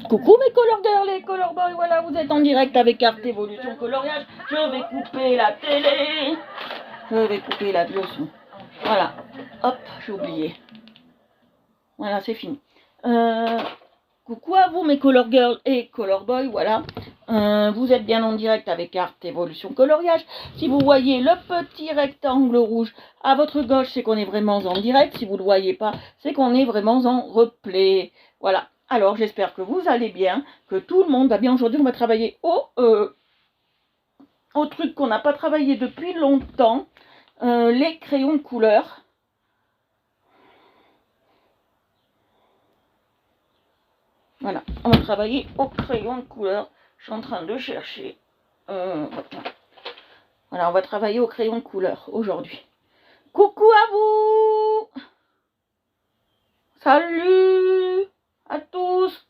Coucou mes color girls et color boys, voilà, vous êtes en direct avec Art Evolution Coloriage. Je vais couper la télé. Je vais couper le son. Voilà, hop, j'ai oublié. Voilà, c'est fini. Coucou à vous mes color girls et color boys, voilà. Vous êtes bien en direct avec Art Evolution Coloriage. Si vous voyez le petit rectangle rouge à votre gauche, c'est qu'on est vraiment en direct. Si vous ne le voyez pas, c'est qu'on est vraiment en replay. Voilà. Alors, j'espère que vous allez bien, que tout le monde va bien. Aujourd'hui, on va travailler au truc qu'on n'a pas travaillé depuis longtemps, les crayons de couleur. Voilà, on va travailler au crayon de couleur. Je suis en train de chercher. Voilà, on va travailler au crayon de couleur aujourd'hui. Coucou à vous! Salut à tous!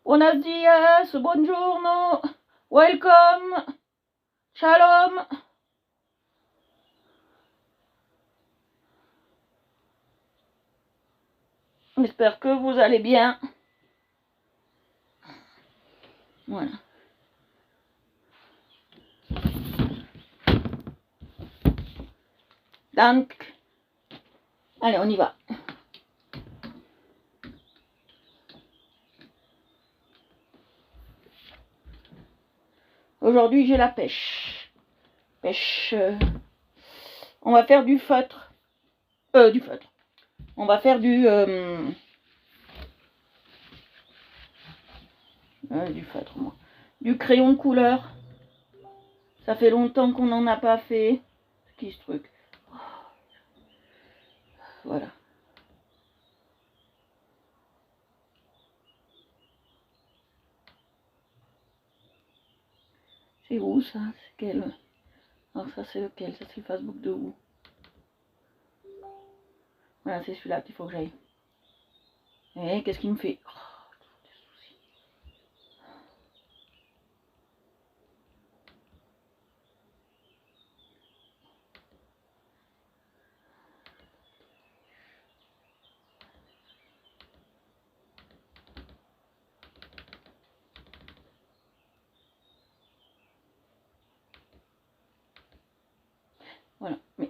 Buenos dias, buongiorno, welcome, shalom. J'espère que vous allez bien. Voilà. Donc, allez, on y va. Aujourd'hui, j'ai la pêche. On va faire du feutre. Du feutre. On va faire du feutre, moi. Du crayon de couleur. Ça fait longtemps qu'on n'en a pas fait. C'est qui ce truc? Voilà. C'est où ça? C'est quel? Alors ça c'est lequel? Ça c'est le Facebook de où? Voilà, c'est celui-là qu'il faut que j'aille. Et qu'est-ce qu'il me fait? Voilà, mais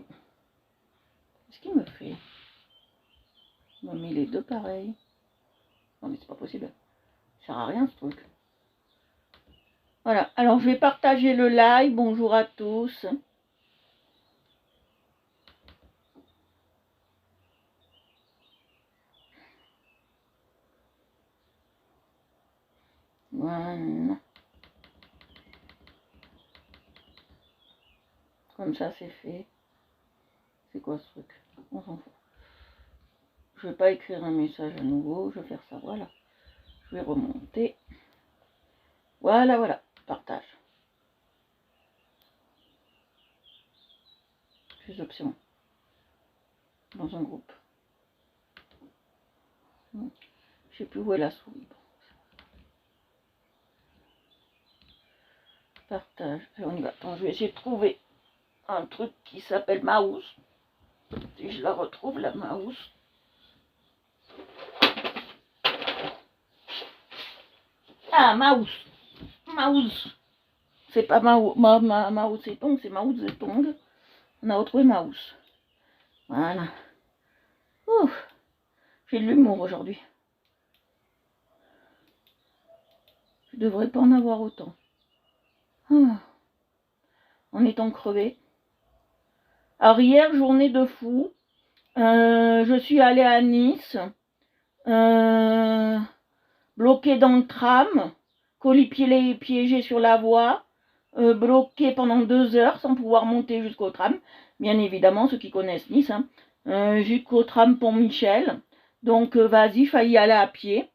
qu'est-ce qu'il me fait? Il m'a mis les deux pareils. Non mais c'est pas possible. Ça sert à rien ce truc. Voilà, alors je vais partager le live. Bonjour à tous. Voilà. Comme ça c'est fait. C'est quoi ce truc? On s'en fout. Je vais pas écrire un message à nouveau. Je vais faire ça, voilà. Je vais remonter. Voilà, voilà. Partage. Les options. Dans un groupe. Je sais plus où est la souris. Partage. Et on y va. Attends, je vais essayer de trouver un truc qui s'appelle mouse. Si je la retrouve, la mouse. Ah, mouse. Mouse. C'est pas mouse et tong, c'est mouse et tong. On a retrouvé mouse. Voilà. Ouf. J'ai de l'humour aujourd'hui. Je devrais pas en avoir autant. En étant crevé. Alors hier, journée de fou. Je suis allée à Nice. Bloqué dans le tram. Colis piégé sur la voie. Bloqué pendant 2 heures sans pouvoir monter jusqu'au tram. Bien évidemment, ceux qui connaissent Nice. Jusqu'au tram Pont-Michel. Donc vas-y, failli aller à pied.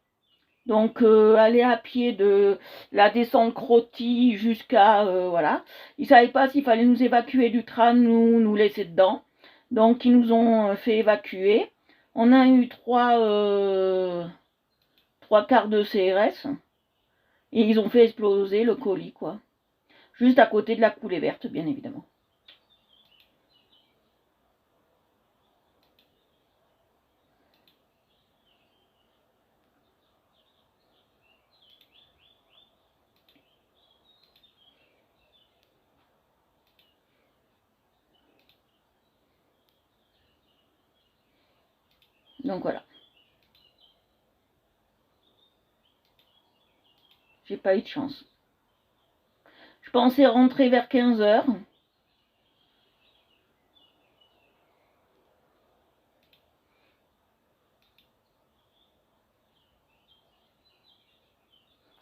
Donc aller à pied de la descente Crotty jusqu'à voilà. Ils savaient pas s'il fallait nous évacuer du tram ou nous laisser dedans. Donc ils nous ont fait évacuer. On a eu 3 quarts de CRS et ils ont fait exploser le colis quoi. Juste à côté de la coulée verte bien évidemment. Donc voilà. J'ai pas eu de chance. Je pensais rentrer vers 15 h.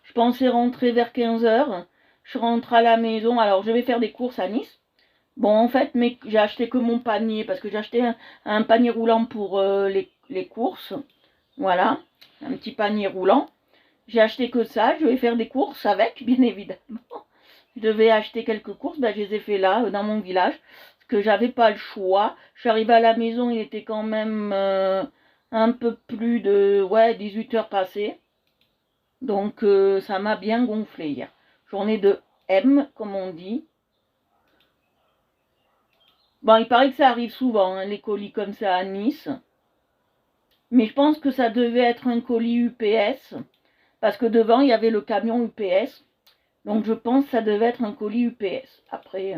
Je pensais rentrer vers 15 h. Je rentre à la maison. Alors, je vais faire des courses à Nice. Bon, en fait, mais j'ai acheté que mon panier parce que j'ai acheté un panier roulant pour les courses. Voilà, un petit panier roulant. J'ai acheté que ça. Je vais faire des courses avec, bien évidemment. Je devais acheter quelques courses. Ben, je les ai fait là, dans mon village. Parce que j'avais pas le choix. Je suis arrivée à la maison, il était quand même un peu plus de 18 heures passées. Donc, ça m'a bien gonflé hier. Journée de M, comme on dit. Bon, il paraît que ça arrive souvent, hein, les colis comme ça à Nice. Mais je pense que ça devait être un colis UPS. Parce que devant, il y avait le camion UPS. Donc je pense que ça devait être un colis UPS. Après,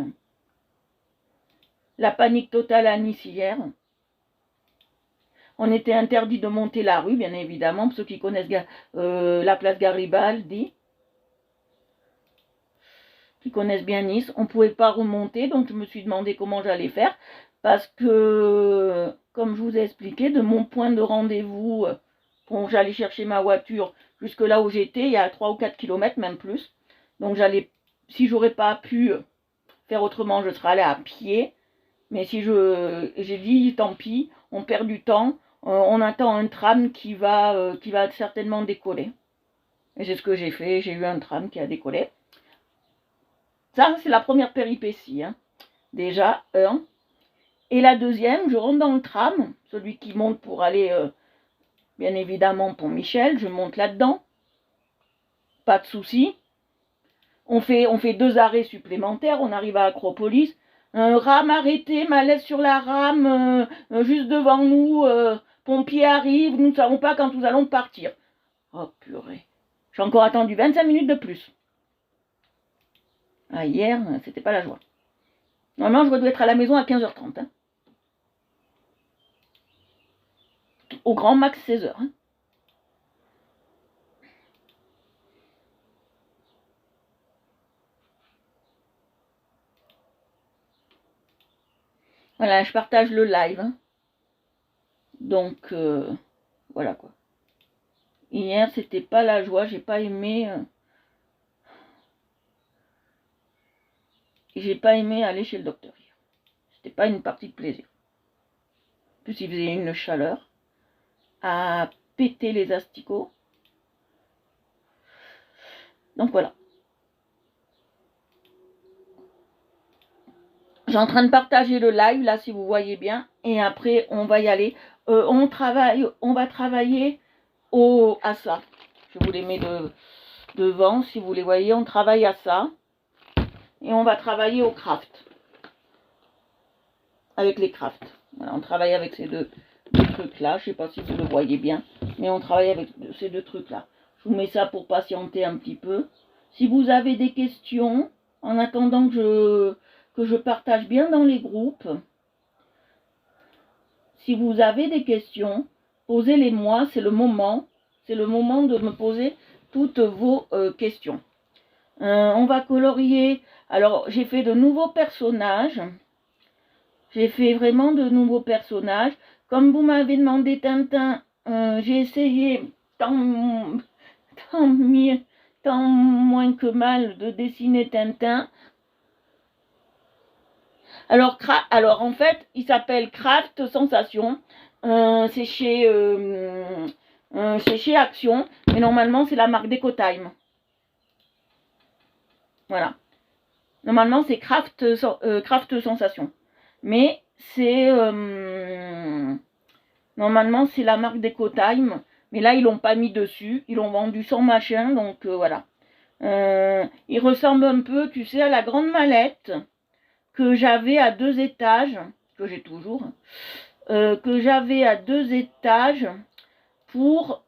la panique totale à Nice hier. On était interdit de monter la rue, bien évidemment, pour ceux qui connaissent la place Garibaldi. Qui connaissent bien Nice. On ne pouvait pas remonter, donc je me suis demandé comment j'allais faire. Parce que, comme je vous ai expliqué, de mon point de rendez-vous, quand j'allais chercher ma voiture jusque là où j'étais, il y a 3 ou 4 km, même plus. Donc si j'aurais pas pu faire autrement, je serais allée à pied. Mais j'ai dit, tant pis, on perd du temps, on attend un tram qui va certainement décoller. Et c'est ce que j'ai fait, j'ai eu un tram qui a décollé. Ça, c'est la première péripétie, hein. Déjà, Et la deuxième, je rentre dans le tram, celui qui monte pour aller, bien évidemment, Pont Michel, je monte là-dedans. Pas de souci. On fait 2 arrêts supplémentaires, on arrive à Acropolis. Rame arrêté, malaise sur la rame, juste devant nous, pompiers arrivent, nous ne savons pas quand nous allons partir. Oh purée. J'ai encore attendu 25 minutes de plus. Ah, hier, c'était pas la joie. Normalement, je dois être à la maison à 15h30. Hein. Au grand max 16h. Hein. Voilà, je partage le live. Hein. Donc, voilà quoi. Hier, c'était pas la joie, j'ai pas aimé. J'ai pas aimé aller chez le docteur hier. C'était pas une partie de plaisir. En plus, il faisait une chaleur à péter les asticots. Donc voilà. J'ai en train de partager le live, là, si vous voyez bien. Et après, on va y aller. On va travailler à ça. Je vous les mets devant, si vous les voyez. On travaille à ça. Et on va travailler au craft. Avec les crafts. Voilà, on travaille avec ces deux trucs-là. Je ne sais pas si vous le voyez bien. Mais on travaille avec ces 2 trucs-là. Je vous mets ça pour patienter un petit peu. Si vous avez des questions, en attendant que je partage bien dans les groupes, si vous avez des questions, posez-les-moi, c'est le moment. C'est le moment de me poser toutes vos questions. On va colorier. Alors, j'ai fait de nouveaux personnages. J'ai fait vraiment de nouveaux personnages. Comme vous m'avez demandé Tintin, j'ai essayé tant moins que mal de dessiner Tintin. Alors en fait, il s'appelle Craft Sensation. C'est chez Action. Mais normalement, c'est la marque Decotime. Voilà. Normalement, c'est Craft Sensation. Mais c'est... normalement, c'est la marque Decotime. Mais là, ils l'ont pas mis dessus. Ils l'ont vendu sans machin. Donc, voilà. Il ressemble un peu, tu sais, à la grande mallette que j'avais à 2 étages. Que j'ai toujours. Que j'avais à 2 étages pour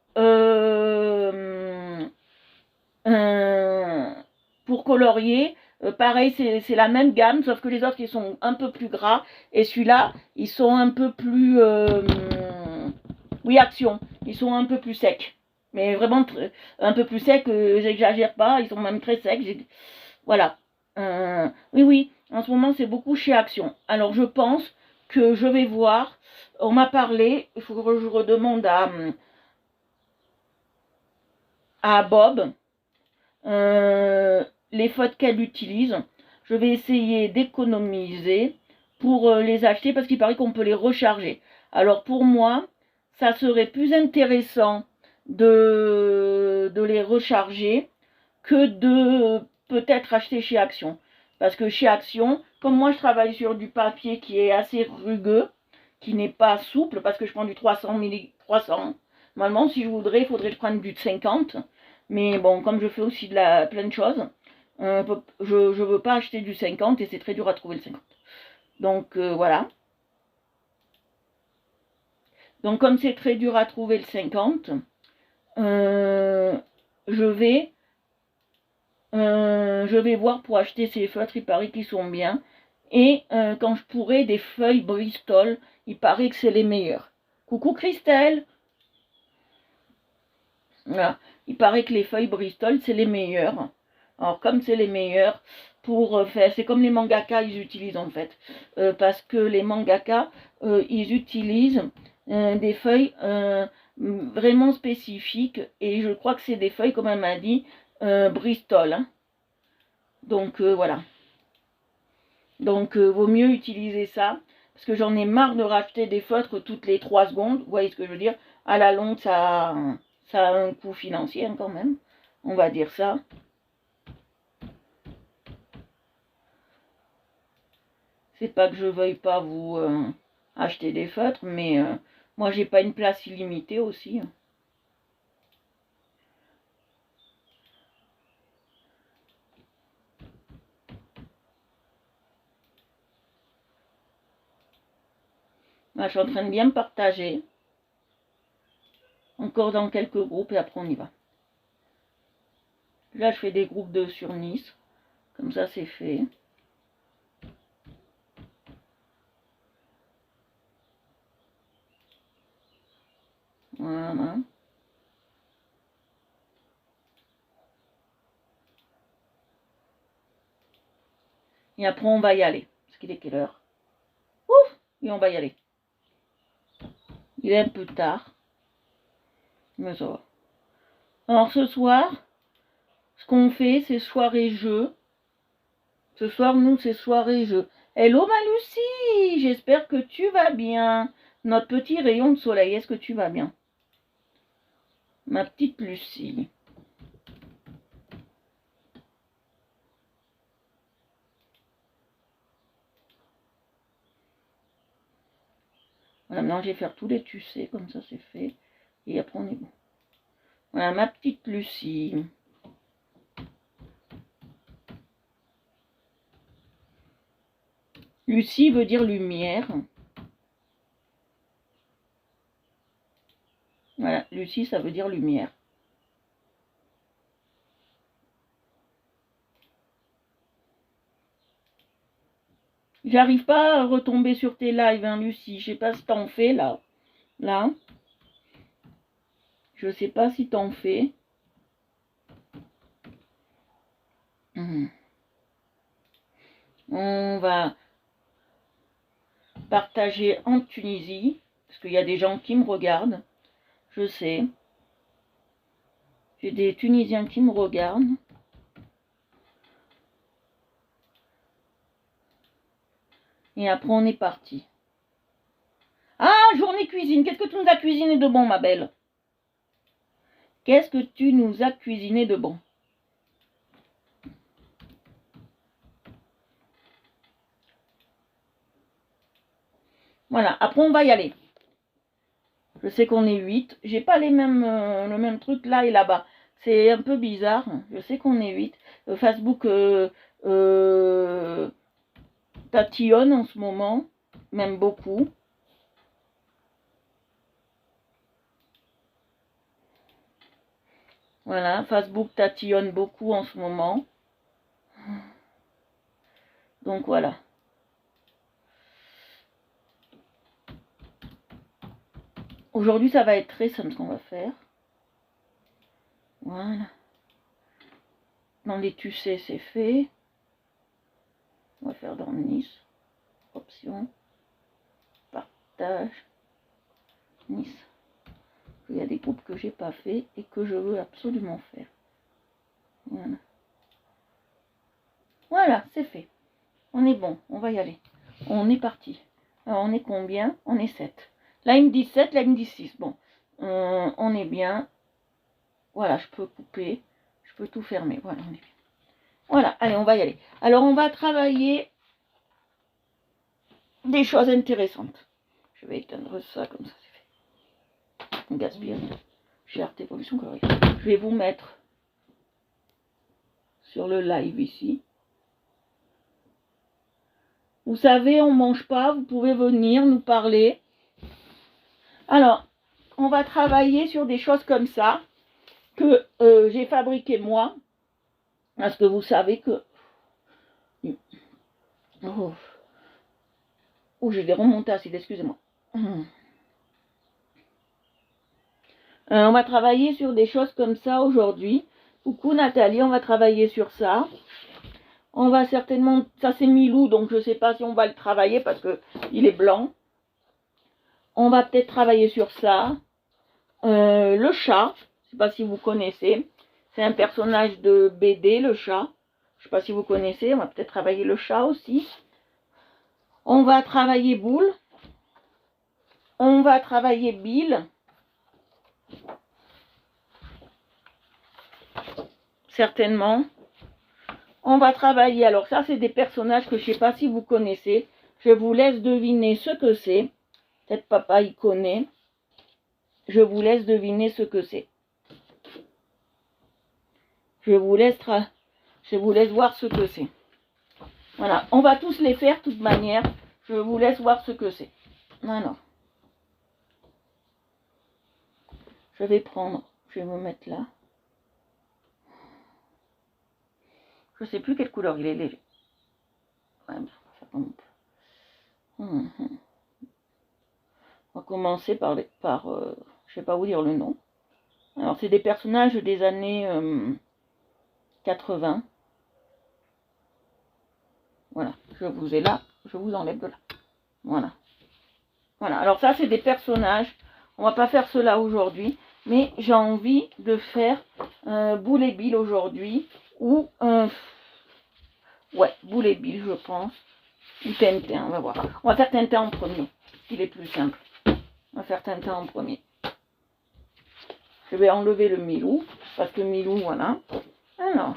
colorier. Pareil, c'est la même gamme, sauf que les autres, ils sont un peu plus gras. Et celui-là, ils sont un peu plus... Oui, Action. Ils sont un peu plus secs. Mais vraiment un peu plus secs, j'exagère pas. Ils sont même très secs. Voilà. Oui, oui. En ce moment, c'est beaucoup chez Action. Alors, je pense que je vais voir. On m'a parlé. Il faut que je redemande à Bob les photos qu'elle utilise. Je vais essayer d'économiser pour les acheter parce qu'il paraît qu'on peut les recharger. Alors pour moi, ça serait plus intéressant de les recharger que de peut-être acheter chez Action. Parce que chez Action, comme moi je travaille sur du papier qui est assez rugueux, qui n'est pas souple, parce que je prends du 300. Normalement, si je voudrais, il faudrait que je prenne du 50. Mais bon, comme je fais aussi plein de choses, je ne veux pas acheter du 50 et c'est très dur à trouver le 50. Donc voilà. Donc comme c'est très dur à trouver le 50, je vais voir pour acheter ces feutres, il paraît qu'ils sont bien. Et quand je pourrai des feuilles Bristol, il paraît que c'est les meilleurs. Coucou Christelle. Voilà. Il paraît que les feuilles Bristol, c'est les meilleures. Alors, comme c'est les meilleurs, pour faire, c'est comme les mangaka, ils utilisent en fait. Parce que les mangaka, ils utilisent des feuilles vraiment spécifiques. Et je crois que c'est des feuilles, comme elle m'a dit, Bristol. Hein. Donc, voilà. Donc, vaut mieux utiliser ça. Parce que j'en ai marre de racheter des feutres toutes les 3 secondes. Vous voyez ce que je veux dire? À la longue, ça a un coût financier hein, quand même. On va dire ça. C'est pas que je veuille pas vous acheter des feutres, mais moi j'ai pas une place illimitée aussi. Hein. Là, je suis en train de bien me partager. Encore dans quelques groupes et après on y va. Là, je fais des groupes de sur Nice. Comme ça, c'est fait. Voilà. Et après, on va y aller. Parce qu'il est quelle heure? Ouf! Et on va y aller. Il est un peu tard. Mais ça va. Alors, ce soir, ce qu'on fait, c'est soirée-jeu. Ce soir, nous, c'est soirée-jeu. Hello, ma Lucie! J'espère que tu vas bien. Notre petit rayon de soleil, est-ce que tu vas bien? Ma petite Lucie. Voilà, maintenant, je vais faire tous les tucés, comme ça, c'est fait. Et après, on est bon. Voilà, ma petite Lucie. Lucie veut dire lumière. Voilà, Lucie, ça veut dire lumière. J'arrive pas à retomber sur tes lives, hein, Lucie. Je sais pas si t'en fais, là. Là. Je sais pas si t'en fais. On va partager en Tunisie. Parce qu'il y a des gens qui me regardent. Je sais. J'ai des Tunisiens qui me regardent. Et après, on est parti. Ah, journée cuisine. Qu'est-ce que tu nous as cuisiné de bon, ma belle? Qu'est-ce que tu nous as cuisiné de bon? Voilà, après on va y aller. Je sais qu'on est 8. J'ai pas les mêmes, le même truc là et là-bas. C'est un peu bizarre. Je sais qu'on est 8. Facebook tatillonne en ce moment. Même beaucoup. Voilà, Facebook tatillonne beaucoup en ce moment. Donc voilà. Aujourd'hui, ça va être très simple ce qu'on va faire. Voilà. Dans les tussets, c'est fait. On va faire dans Nice. Option. Partage. Nice. Il y a des groupes que j'ai pas fait et que je veux absolument faire. Voilà. Voilà, c'est fait. On est bon, on va y aller. On est parti. Alors, on est combien? On est 7. Là, il me dit 7, là, il me dit 6. Bon, on est bien. Voilà, je peux couper. Je peux tout fermer. Voilà, on est bien. Voilà, allez, on va y aller. Alors, on va travailler des choses intéressantes. Je vais éteindre ça, comme ça, c'est fait. On gaspille rien. Charte évolution colorique. Je vais vous mettre sur le live ici. Vous savez, on ne mange pas, vous pouvez venir nous parler. Alors, on va travailler sur des choses comme ça, que j'ai fabriquées moi. Parce que vous savez que... Oh, j'ai des remontées acides, excusez-moi. On va travailler sur des choses comme ça aujourd'hui. Coucou Nathalie, on va travailler sur ça. On va certainement... Ça c'est Milou, donc je ne sais pas si on va le travailler parce qu'il est blanc. On va peut-être travailler sur ça. Le chat, je ne sais pas si vous connaissez. C'est un personnage de BD, le chat. Je ne sais pas si vous connaissez. On va peut-être travailler le chat aussi. On va travailler Boule. On va travailler Bill. Certainement. On va travailler, alors ça c'est des personnages que je ne sais pas si vous connaissez. Je vous laisse deviner ce que c'est. Peut-être papa y connaît. Je vous laisse deviner ce que c'est. Je vous laisse voir ce que c'est. Voilà, on va tous les faire de toute manière. Je vous laisse voir ce que c'est. Alors. Je vais me mettre là. Je ne sais plus quelle couleur il est léger. Ouais, on va faire comme on peut. On va commencer par je sais pas vous dire le nom. Alors c'est des personnages des années 80. Voilà, je vous ai là, je vous enlève de là. Voilà. Voilà, alors ça c'est des personnages. On va pas faire cela aujourd'hui, mais j'ai envie de faire Boule et Bill aujourd'hui. Ou ouais, Boule et Bill je pense. Ou Tintin, on va voir. On va faire Tintin en premier. Il est plus simple. On va faire Tintin en premier. Je vais enlever le Milou, parce que Milou, voilà. Alors,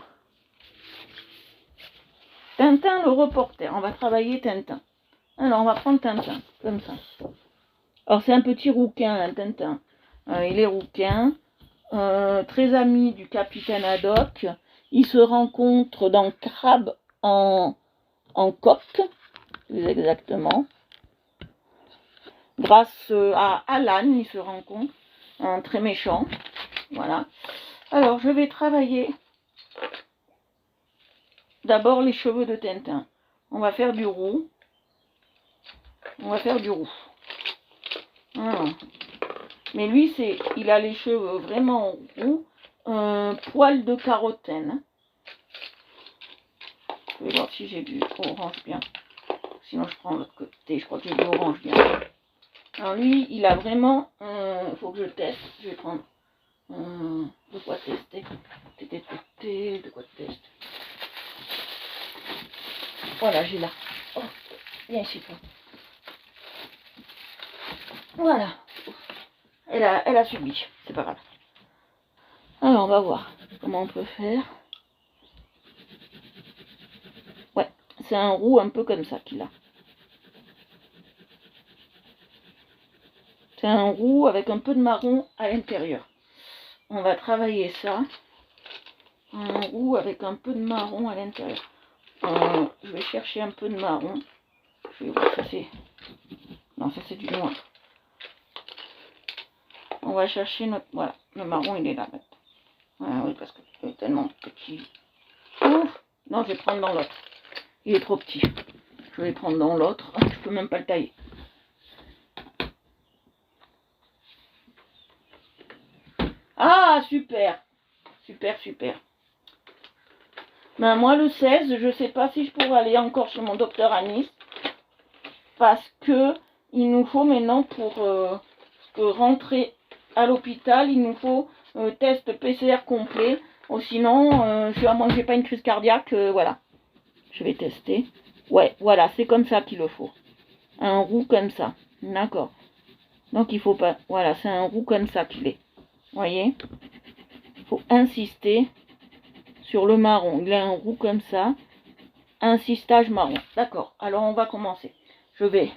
Tintin le reporter, on va travailler Tintin. Alors, on va prendre Tintin, comme ça. Alors, c'est un petit rouquin, hein, Tintin. Il est rouquin, très ami du capitaine Haddock. Il se rencontre dans Crabe en coque, plus exactement. Grâce à Alan, il se rencontre, un très méchant. Voilà. Alors, je vais travailler d'abord les cheveux de Tintin. On va faire du roux. On va faire du roux. Voilà. Mais lui, il a les cheveux vraiment roux. Poil de carotène. Je vais voir si j'ai du orange bien. Sinon, je prends l'autre côté. Je crois que j'ai du orange bien. Alors lui, il a vraiment... faut que je teste. Je vais prendre... de quoi tester. De quoi tester. Voilà, j'ai là. Oh, viens ici, toi. Voilà. Elle a subi. C'est pas grave. Alors, on va voir comment on peut faire. Ouais, c'est un roux un peu comme ça qu'il a. C'est un roux avec un peu de marron à l'intérieur. On va travailler ça. Un roux avec un peu de marron à l'intérieur. Je vais chercher un peu de marron. Je vais voir ça c'est... Non, ça c'est du noir. On va chercher notre... Voilà, le marron il est là maintenant. Voilà, oui, parce qu'il est tellement petit. Ouf. Non, je vais prendre dans l'autre. Il est trop petit. Je vais prendre dans l'autre. Je peux même pas le tailler. Ah, super. Super, super. Ben, moi, le 16, je sais pas si je pourrais aller encore chez mon docteur à Nice. Parce que il nous faut maintenant pour rentrer à l'hôpital, il nous faut test PCR complet. Ou sinon, à moins que j'ai pas une crise cardiaque, voilà. Je vais tester. Ouais, voilà, c'est comme ça qu'il le faut. Un roux comme ça. D'accord. Donc il faut pas. Voilà, c'est un roux comme ça qu'il est. Voyez? Il faut insister sur le marron. Il a un roux comme ça. Insistage marron. D'accord. Alors on va commencer. Je vais.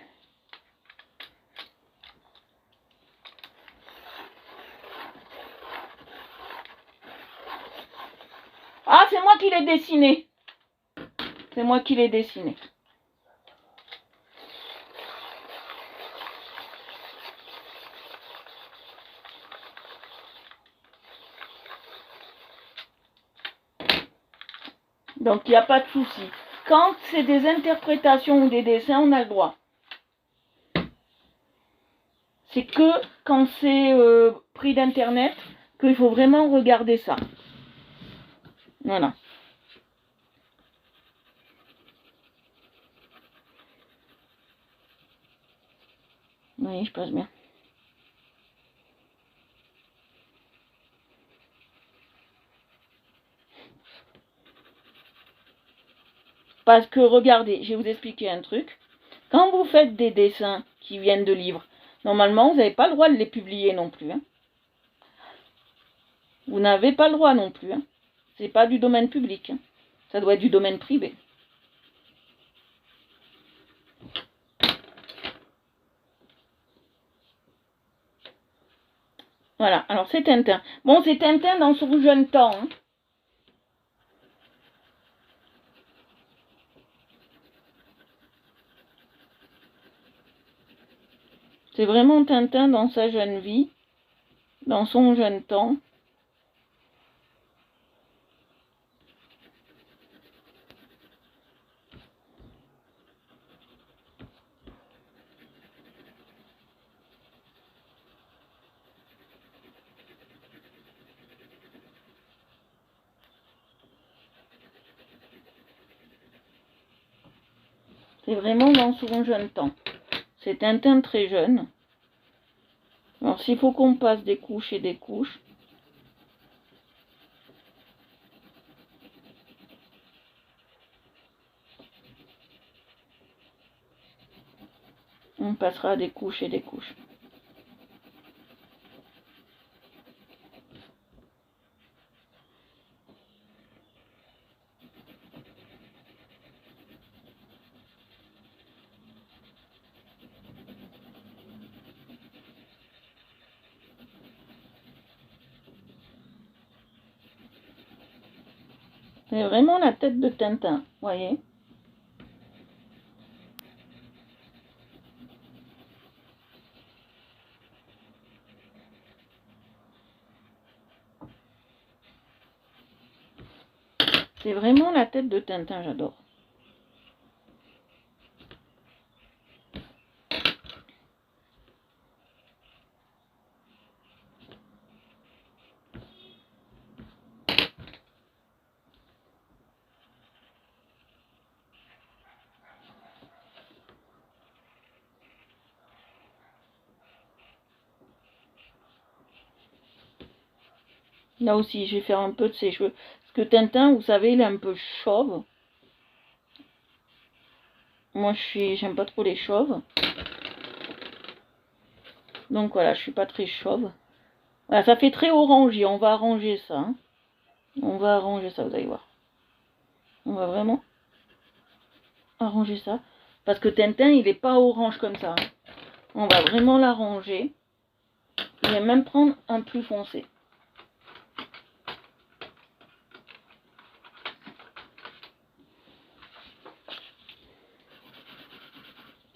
Ah, c'est moi qui l'ai dessiné. C'est moi qui l'ai dessiné. Donc, il n'y a pas de souci. Quand c'est des interprétations ou des dessins, on a le droit. C'est que quand c'est pris d'internet qu'il faut vraiment regarder ça. Voilà. Oui, je passe bien. Parce que, regardez, je vais vous expliquer un truc. Quand vous faites des dessins qui viennent de livres, normalement, vous n'avez pas le droit de les publier non plus. Hein. Vous n'avez pas le droit non plus. Hein. C'est pas du domaine public. Hein. Ça doit être du domaine privé. Voilà, alors c'est Tintin. Bon, c'est Tintin dans son jeune temps. Hein. C'est vraiment Tintin dans sa jeune vie, dans son jeune temps. C'est vraiment dans son jeune temps. C'est Tintin très jeune. Alors s'il faut qu'on passe des couches et des couches, on passera des couches et des couches. C'est vraiment la tête de Tintin, voyez. C'est vraiment la tête de Tintin, j'adore. Là aussi, je vais faire un peu de ses cheveux. Parce que Tintin, vous savez, il est un peu chauve. Moi, j'aime pas trop les chauves. Donc voilà, je suis pas très chauve. Voilà, ça fait très orangé. On va arranger ça. Hein. On va arranger ça, vous allez voir. On va vraiment arranger ça. Parce que Tintin, il est pas orange comme ça. Hein. On va vraiment l'arranger. Je vais même prendre un plus foncé.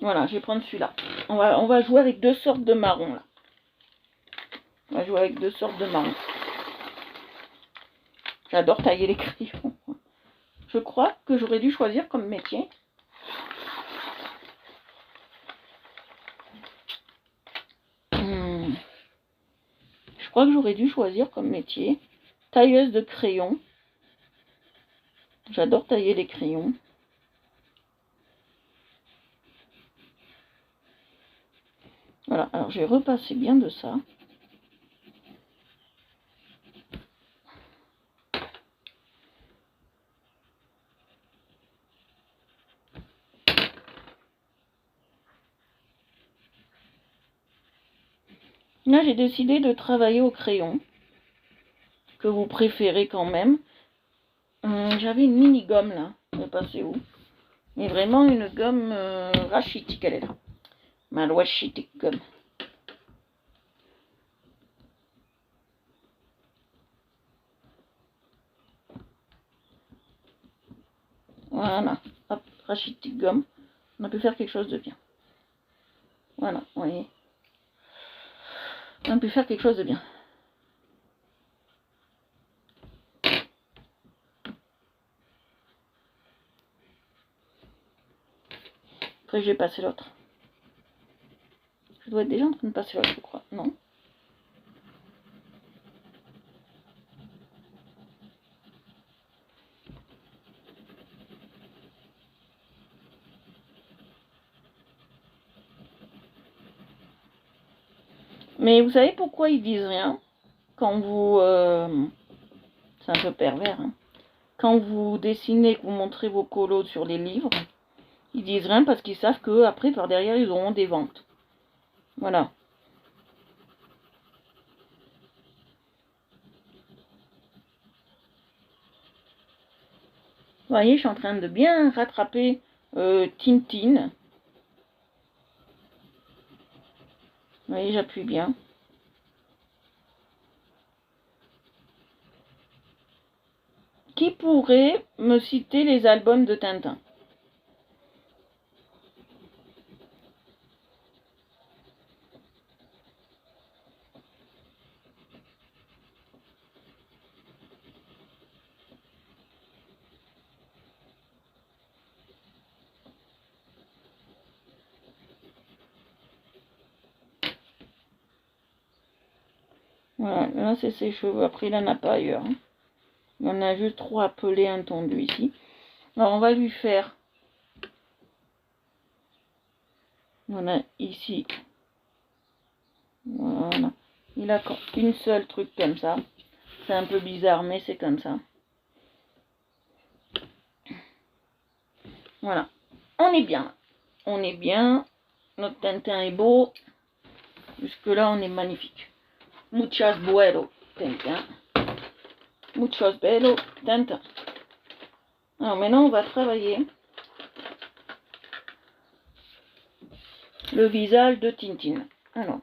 Voilà, je vais prendre celui-là. On va jouer avec deux sortes de marron là. On va jouer avec deux sortes de marron. J'adore tailler les crayons. Je crois que j'aurais dû choisir comme métier. Je crois que j'aurais dû choisir comme métier tailleuse de crayons. J'adore tailler les crayons. Voilà, alors j'ai repassé bien de ça. Là, j'ai décidé de travailler au crayon, que vous préférez quand même. J'avais une mini gomme là, elle est passée où? Mais vraiment une gomme rachitique, elle est là. Ma rachitique gomme. Voilà, hop, rachitique gomme. On a pu faire quelque chose de bien. Voilà, vous voyez. On a pu faire quelque chose de bien. Après, je vais passer l'autre. Je dois être déjà en train de passer l'autre, je crois. Non. Mais vous savez pourquoi ils disent rien quand vous... c'est un peu pervers, hein. Quand vous dessinez, que vous montrez vos colos sur les livres, ils disent rien parce qu'ils savent que après par derrière ils auront des ventes. Voilà. Vous voyez, je suis en train de bien rattraper Tintin. Vous voyez, j'appuie bien. Qui pourrait me citer les albums de Tintin? Voilà, là c'est ses cheveux. Après, il n'en a pas ailleurs. Hein. Il en a juste 3 appelés un tondu ici. Alors, on va lui faire... Voilà, ici. Voilà. Il a une seule truc comme ça. C'est un peu bizarre, mais c'est comme ça. Voilà. On est bien. On est bien. Notre Tintin est beau. Jusque là, on est magnifique. Muchas bueno, Tintin. Muchos bello, Tintin. Alors maintenant, on va travailler le visage de Tintin. Alors.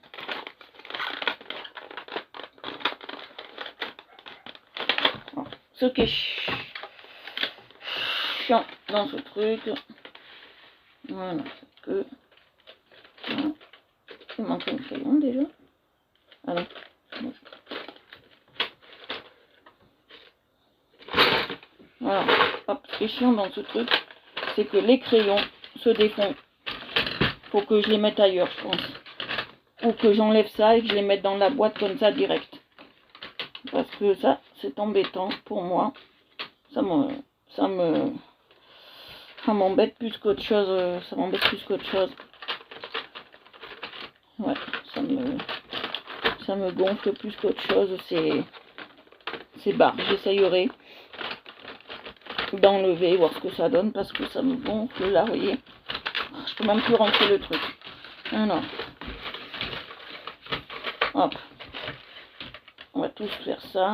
Ce qui est chiant dans ce truc. Voilà. Que... Voilà. Il manque un crayon déjà. Alors. Voilà. Hop, ce qui est chiant dans ce truc, c'est que les crayons se défont. Faut que je les mette ailleurs, je pense. Ou que j'enlève ça et que je les mette dans la boîte comme ça direct. Parce que ça, c'est embêtant pour moi. Ça m'embête plus qu'autre chose. Ça m'embête plus qu'autre chose. Ouais, ça me gonfle plus qu'autre chose. C'est barre. J'essayerai d'enlever, voir ce que ça donne, parce que ça me gonfle là, vous voyez. Je peux même plus rentrer le truc. Alors, hop. On va tous faire ça.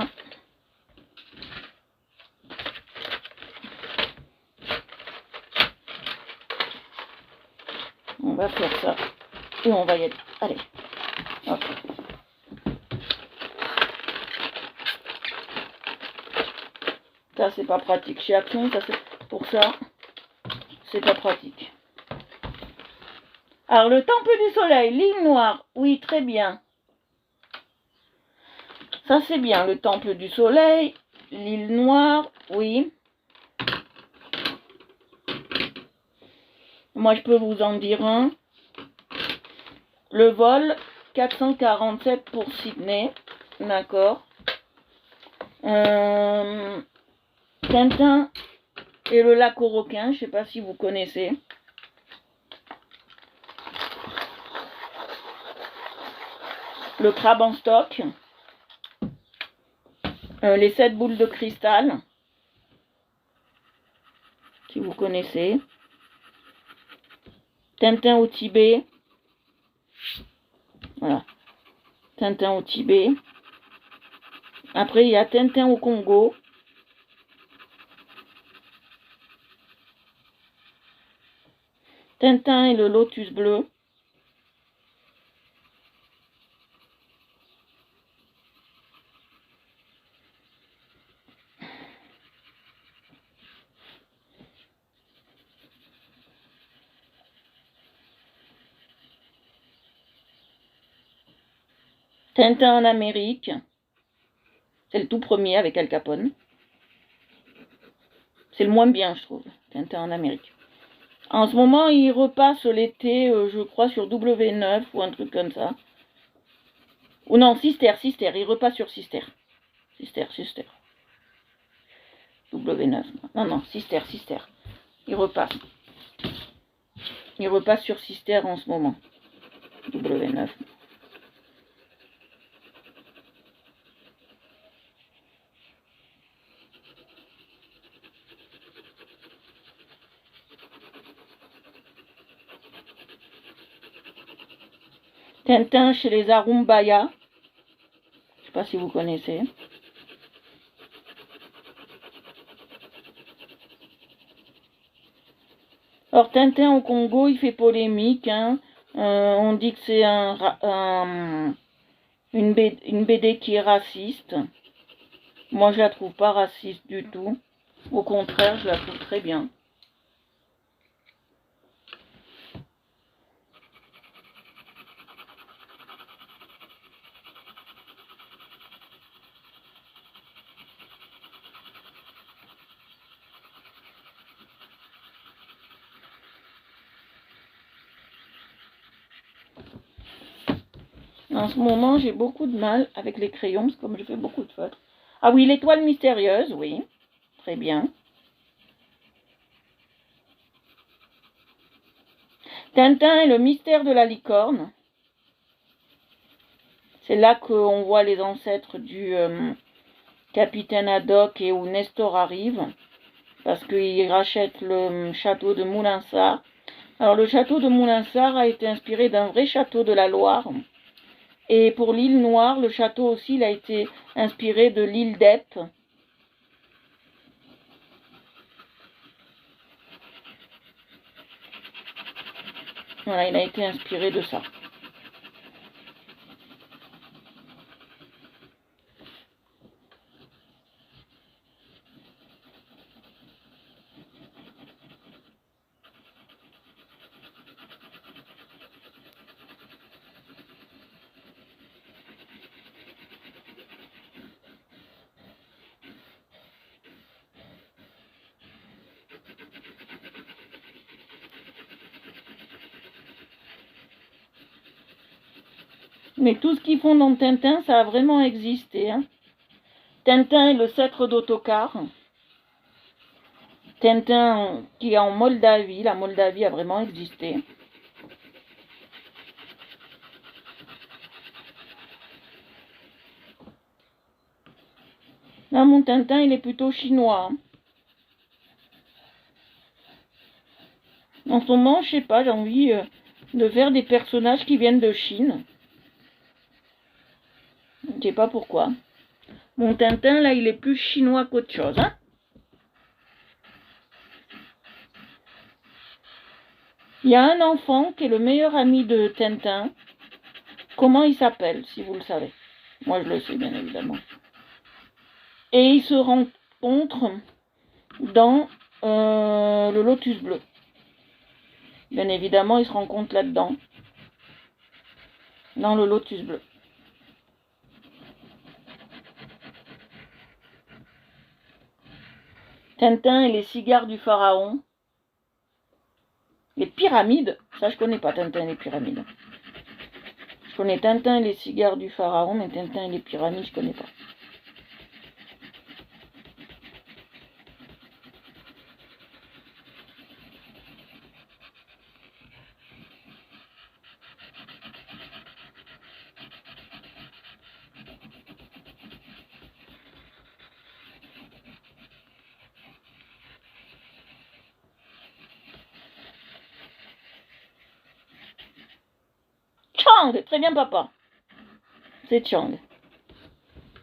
On va faire ça. Et on va y aller. Allez. Hop. Ça, c'est pas pratique. Chez Action, ça, c'est pour ça, c'est pas pratique. Alors, le temple du soleil, ligne noire. Oui, très bien. Ça, c'est bien. Le temple du soleil, l'île noire, oui. Moi, je peux vous en dire un. Le vol 447 pour Sydney. D'accord. Tintin et le lac aux requins, je ne sais pas si vous connaissez. Le crabe en stock. Les 7 boules de cristal, si vous connaissez. Tintin au Tibet. Voilà. Tintin au Tibet. Après, il y a Tintin au Congo. Tintin et le lotus bleu. Tintin en Amérique. C'est le tout premier avec Al Capone. C'est le moins bien, je trouve. Tintin en Amérique. En ce moment, il repasse l'été, je crois, sur W9 ou un truc comme ça. Ou non, Sister. Il repasse sur Sister. Sister. W9. Non, Sister. Il repasse. Il repasse sur Sister en ce moment. W9. Tintin chez les Arumbaya. Je ne sais pas si vous connaissez. Alors Tintin au Congo, il fait polémique. Hein. On dit que c'est une BD qui est raciste. Moi, je la trouve pas raciste du tout. Au contraire, je la trouve très bien. En ce moment, j'ai beaucoup de mal avec les crayons, parce que comme je fais beaucoup de fautes. Ah oui, l'étoile mystérieuse, oui. Très bien. Tintin et le mystère de la licorne. C'est là qu'on voit les ancêtres du capitaine Haddock et où Nestor arrive. Parce qu'il rachète le château de Moulinsart. Alors le château de Moulinsart a été inspiré d'un vrai château de la Loire. Et pour l'île Noire, le château aussi il a été inspiré de l'île d'Ep. Voilà, il a été inspiré de ça. Mais tout ce qu'ils font dans Tintin, ça a vraiment existé. Hein. Tintin est le sceptre d'autocar. Tintin qui est en Moldavie. La Moldavie a vraiment existé. Là, mon Tintin, il est plutôt chinois. En ce moment, je sais pas, j'ai envie de faire des personnages qui viennent de Chine. Je sais pas pourquoi. Mon Tintin, là, il est plus chinois qu'autre chose. Hein. Il y a un enfant qui est le meilleur ami de Tintin. Comment il s'appelle, si vous le savez? Moi, je le sais, bien évidemment. Et ils se rencontrent dans le lotus bleu. Bien évidemment, ils se rencontrent là-dedans. Dans le lotus bleu. Tintin et les cigares du pharaon. Les pyramides. Ça, je connais pas, Tintin et les pyramides. Je connais Tintin et les cigares du pharaon, mais Tintin et les pyramides, je connais pas. Chang, très bien papa. C'est Chang.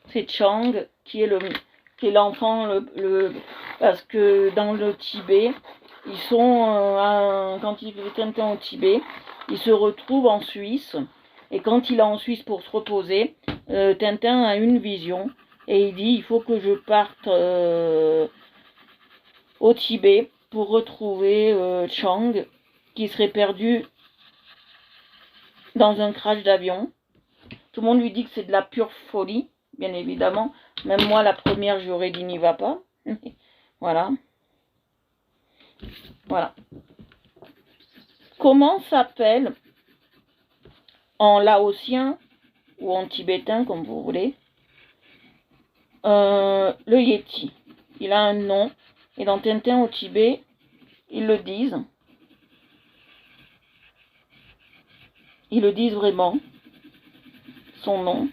C'est Chang qui est l'enfant parce que dans le Tibet, ils sont quand il fait Tintin au Tibet, il se retrouve en Suisse et quand il est en Suisse pour se reposer, Tintin a une vision et il dit il faut que je parte au Tibet pour retrouver Chang qui serait perdu dans un crash d'avion. Tout le monde lui dit que c'est de la pure folie, bien évidemment. Même moi, la première, j'aurais dit n'y va pas. Voilà. Voilà. Comment s'appelle en laotien ou en tibétain, comme vous voulez, le Yéti? Il a un nom. Et dans Tintin au Tibet, ils le disent. Ils le disent vraiment. Son nom.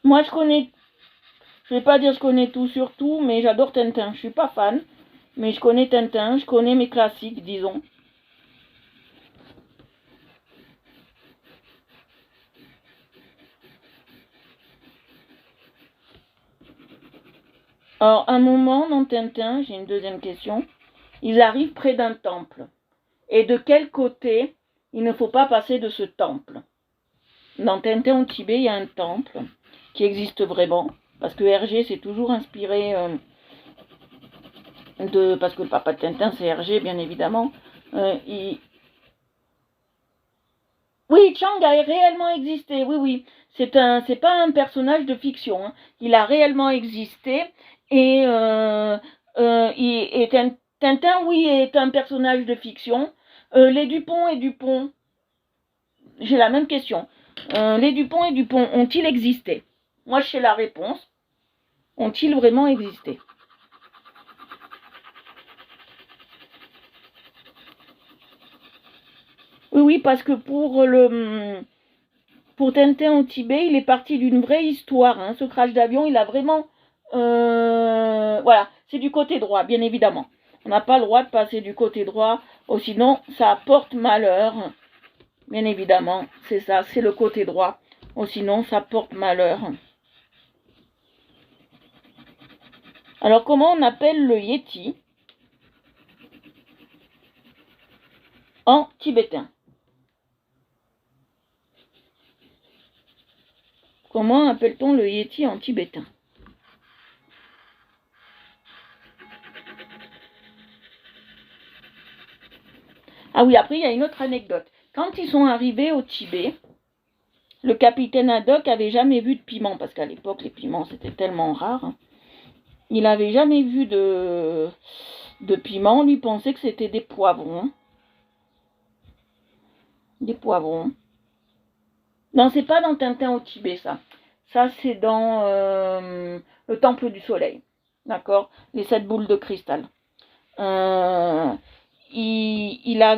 Moi, je vais pas dire je connais tout sur tout, mais j'adore Tintin. Je suis pas fan, mais je connais Tintin, je connais mes classiques, disons. Alors, un moment dans Tintin, j'ai une deuxième question. Ils arrivent près d'un temple. Et de quel côté il ne faut pas passer de ce temple? Dans Tintin au Tibet, il y a un temple qui existe vraiment. Parce que Hergé s'est toujours inspiré parce que le papa de Tintin, c'est Hergé, bien évidemment. Oui, Chang a réellement existé, oui, oui. C'est pas un personnage de fiction. Hein. Il a réellement existé et, Tintin, oui, est un personnage de fiction. Les Dupont et Dupont, j'ai la même question. Les Dupont et Dupont ont-ils existé? Moi, je sais la réponse. Ont-ils vraiment existé? Oui, oui, parce que pour Tintin au Tibet, il est parti d'une vraie histoire. Hein. Ce crash d'avion, il a vraiment... voilà, c'est du côté droit, bien évidemment. On n'a pas le droit de passer du côté droit, sinon ça apporte malheur. Bien évidemment, c'est ça, c'est le côté droit. Sinon ça porte malheur. Alors comment on appelle le Yéti en tibétain? Comment appelle-t-on le Yéti en tibétain? Ah oui, après il y a une autre anecdote. Quand ils sont arrivés au Tibet, le capitaine Haddock avait jamais vu de piment, parce qu'à l'époque les piments c'était tellement rare. Hein. Il n'avait jamais vu de piment, lui pensait que c'était des poivrons. Des poivrons. Non, c'est pas dans Tintin au Tibet, ça. Ça, c'est dans le Temple du Soleil. D'accord? Les 7 boules de cristal. Il a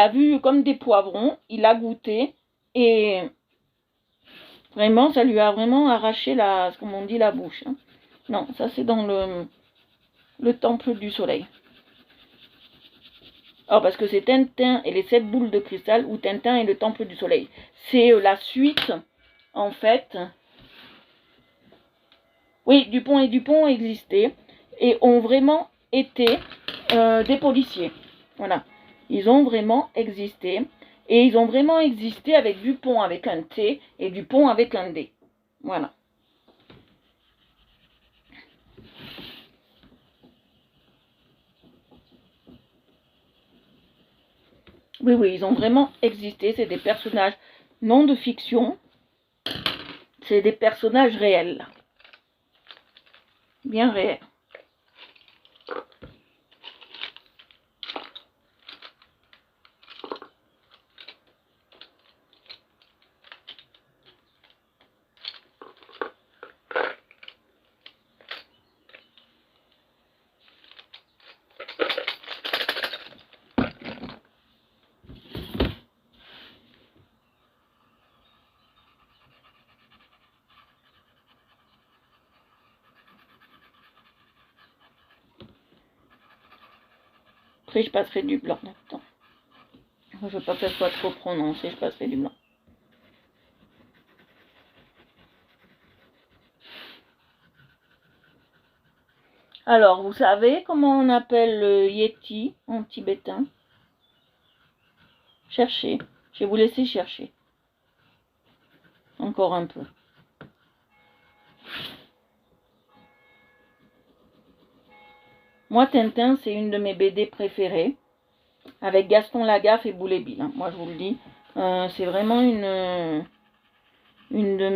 vu comme des poivrons, il a goûté et vraiment, ça lui a vraiment arraché comme on dit, la bouche. Hein. Non, ça c'est dans le Temple du Soleil. Alors, parce que c'est Tintin et les 7 boules de cristal ou Tintin et le Temple du Soleil. C'est la suite, en fait. Oui, Dupont et Dupont existaient et ont vraiment été des policiers. Voilà. Ils ont vraiment existé. Et ils ont vraiment existé avec Dupont avec un T et Dupont avec un D. Voilà. Oui, oui, ils ont vraiment existé. C'est des personnages non de fiction. C'est des personnages réels. Bien réels. Après, je passerai du blanc là-dedans. Je ne veux pas que ça soit trop prononcé, je passerai du blanc. Alors, vous savez comment on appelle le Yeti en tibétain? Cherchez. Je vais vous laisser chercher. Encore un peu. Moi, Tintin, c'est une de mes BD préférées. Avec Gaston Lagaffe et Boulet Bill. Hein. Moi, je vous le dis. C'est vraiment une de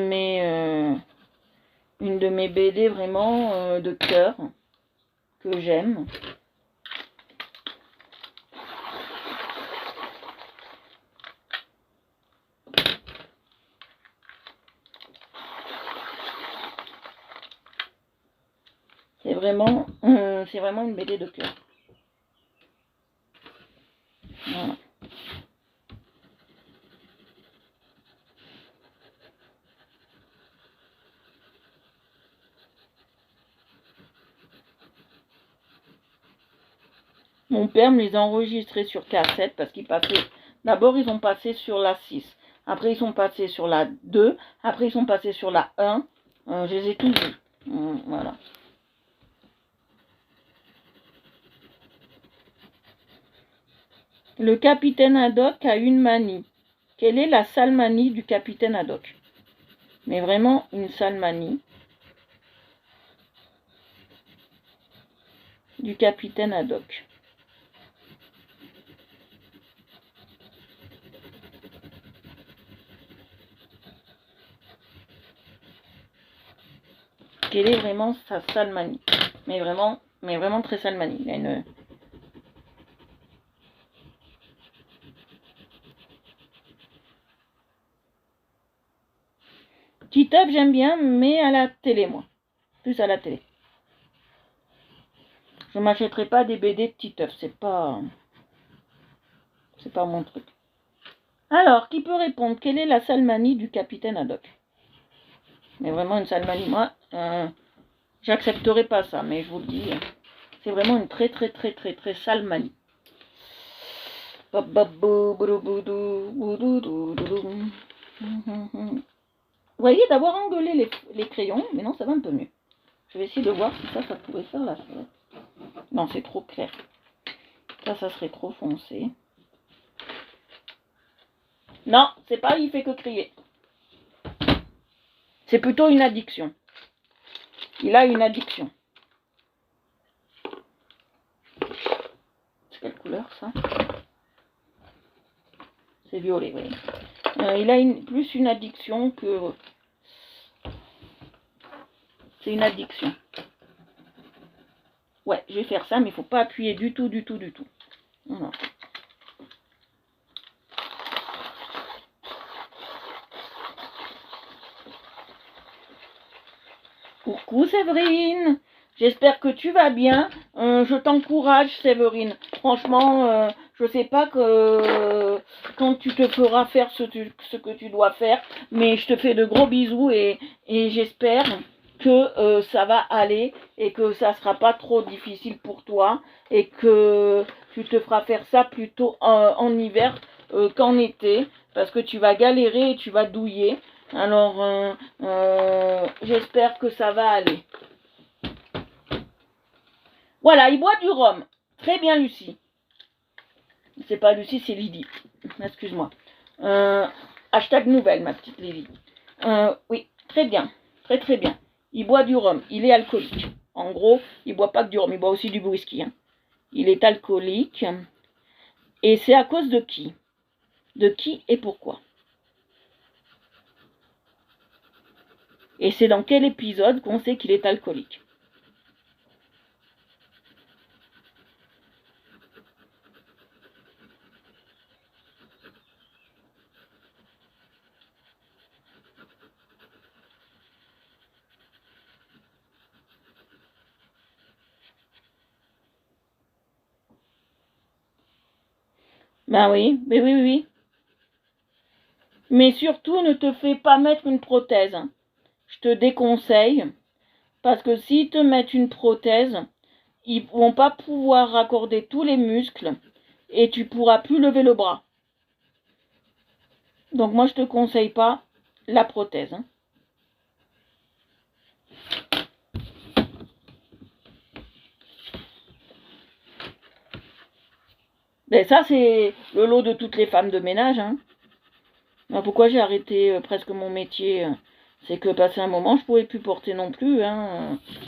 mes BD vraiment de cœur que j'aime. C'est vraiment une BD de cœur. Voilà. Mon père me les a enregistrés sur cassette parce qu'ils passaient. D'abord, ils ont passé sur la 6. Après, ils sont passés sur la 2. Après, ils sont passés sur la 1. Je les ai tous vus. Voilà. Le capitaine Haddock a une manie. Quelle est la sale manie du capitaine Haddock? Mais vraiment une sale manie du capitaine Haddock. Quelle est vraiment sa sale manie? Mais vraiment très sale manie. Il a une... Titeuf, j'aime bien, mais à la télé, moi. Plus à la télé. Je m'achèterai pas des BD de Titeuf, c'est pas mon truc. Alors, qui peut répondre? Quelle est la sale manie du capitaine Haddock? Mais vraiment une sale manie, moi, j'accepterai pas ça, mais je vous le dis, c'est vraiment une très sale manie. Vous voyez, d'avoir engueulé les crayons, mais non, ça va un peu mieux. Je vais essayer de voir si ça pourrait faire la chose. Non, c'est trop clair. Ça serait trop foncé. Non, c'est pas il fait que crier. C'est plutôt une addiction. Il a une addiction. C'est quelle couleur ça? C'est violet, oui. Il a plus une addiction que... C'est une addiction. Ouais, je vais faire ça, mais il ne faut pas appuyer du tout. Voilà. Coucou Séverine, j'espère que tu vas bien. Je t'encourage Séverine. Franchement, je sais pas quand tu te feras faire ce que tu dois faire, mais je te fais de gros bisous et j'espère que ça va aller et que ça sera pas trop difficile pour toi et que tu te feras faire ça plutôt en hiver qu'en été parce que tu vas galérer et tu vas douiller. Alors, j'espère que ça va aller. Voilà, il boit du rhum. Très bien, Lucie. C'est pas Lucie, c'est Lydie. Excuse-moi. Hashtag nouvelle, ma petite Lydie. Oui, très bien. Très bien. Il boit du rhum. Il est alcoolique. En gros, il boit pas que du rhum, il boit aussi du whisky. Hein. Il est alcoolique. Et c'est à cause de qui? de qui et pourquoi. Et c'est dans quel épisode qu'on sait qu'il est alcoolique. Ben oui, mais oui, oui, oui. Mais surtout, ne te fais pas mettre une prothèse. Je te déconseille, parce que s'ils te mettent une prothèse, ils vont pas pouvoir raccorder tous les muscles et tu pourras plus lever le bras. Donc moi, je te conseille pas la prothèse. Mais ça, c'est le lot de toutes les femmes de ménage. Pourquoi j'ai arrêté presque mon métier c'est que passé un moment, je pouvais plus porter non plus.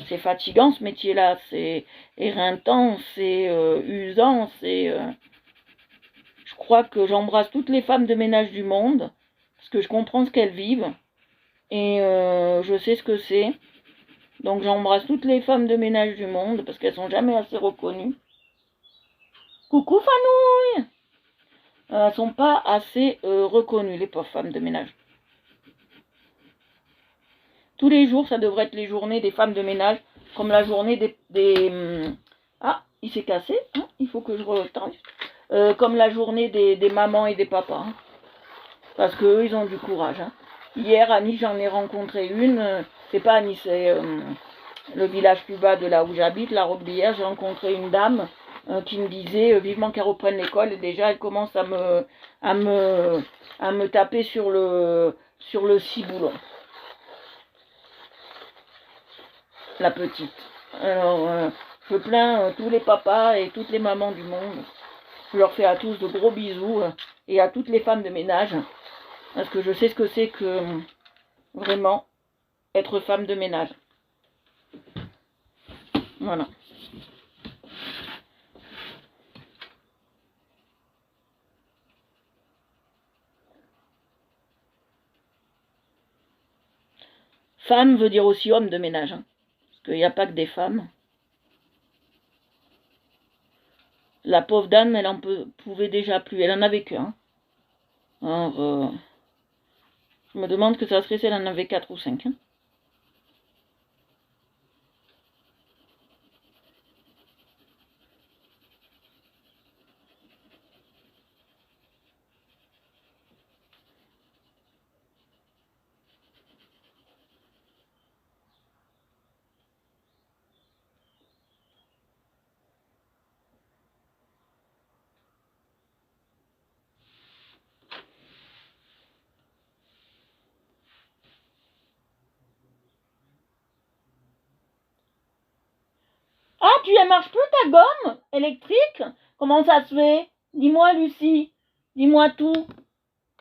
C'est fatigant ce métier-là, c'est éreintant, c'est usant, Je crois que j'embrasse toutes les femmes de ménage du monde, parce que je comprends ce qu'elles vivent, et je sais ce que c'est. Donc j'embrasse toutes les femmes de ménage du monde, parce qu'elles sont jamais assez reconnues. Coucou Fanouille! Elles sont pas assez reconnues, les pauvres femmes de ménage. Tous les jours, ça devrait être les journées des femmes de ménage, comme la journée des Ah, il s'est cassé, il faut que je retente. Comme la journée des mamans et des papas. Parce qu'eux, ils ont du courage. Hier, à Nice, j'en ai rencontré une. C'est pas à Nice, c'est le village plus bas de là où j'habite, la Roquebillière. J'ai rencontré une dame qui me disait vivement qu'elle reprenne l'école. Et déjà, elle commence à me taper sur le ciboulot. La petite. Alors, je plains tous les papas et toutes les mamans du monde. Je leur fais à tous de gros bisous et à toutes les femmes de ménage. Parce que je sais ce que c'est que vraiment être femme de ménage. Voilà. Femme veut dire aussi homme de ménage. Parce qu'il n'y a pas que des femmes. La pauvre dame, elle en pouvait déjà plus. Elle en avait qu'un. Alors, je me demande que ça serait si elle en avait 4 ou 5. Ah, elle marche plus ta gomme électrique? Comment ça se fait? Dis-moi, Lucie. Dis-moi tout.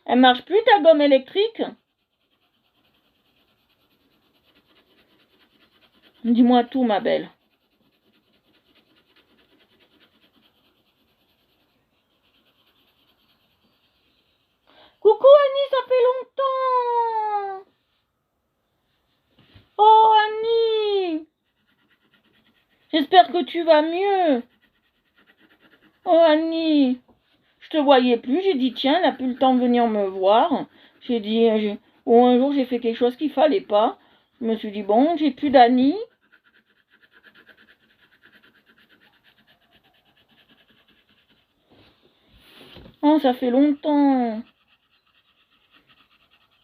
Elle marche plus ta gomme électrique? Dis-moi tout, ma belle. Coucou Annie, ça fait longtemps. Oh Annie, j'espère que tu vas mieux. Oh Annie, je te voyais plus, j'ai dit tiens, elle n'a plus le temps de venir me voir. J'ai dit, un jour j'ai fait quelque chose qu'il fallait pas. Je me suis dit bon, j'ai plus d'Annie. Oh, ça fait longtemps.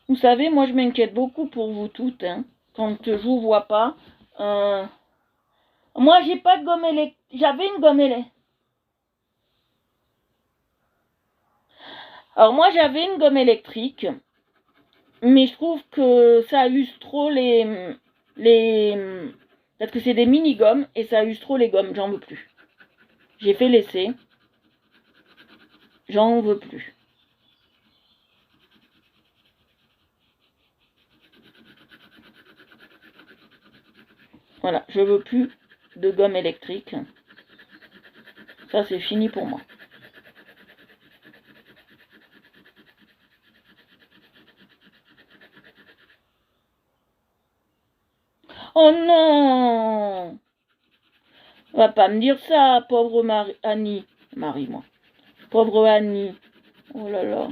Vous savez, moi je m'inquiète beaucoup pour vous toutes, quand je vous vois pas. Moi j'ai pas de gomme électrique. J'avais une gomme électrique. Alors moi j'avais une gomme électrique, mais je trouve que ça use trop parce que c'est des mini-gommes et ça use trop les gommes, j'en veux plus. J'ai fait l'essai. J'en veux plus. Voilà, je veux plus de gomme électrique. Ça c'est fini pour moi. Oh non! Va pas me dire ça, pauvre Annie. Marie, moi. Pauvre Annie. Oh là là.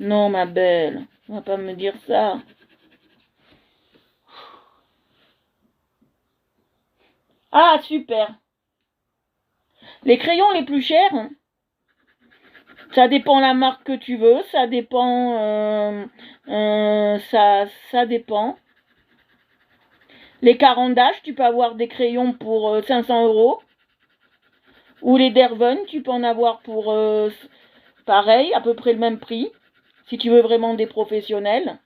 Non, ma belle. Va pas me dire ça. Ah, super. Les crayons les plus chers, hein, ça dépend la marque que tu veux, ça dépend, ça dépend. Les Carandache, tu peux avoir des crayons pour 500 €. Ou les Derwent, tu peux en avoir pour pareil, à peu près le même prix, si tu veux vraiment des professionnels.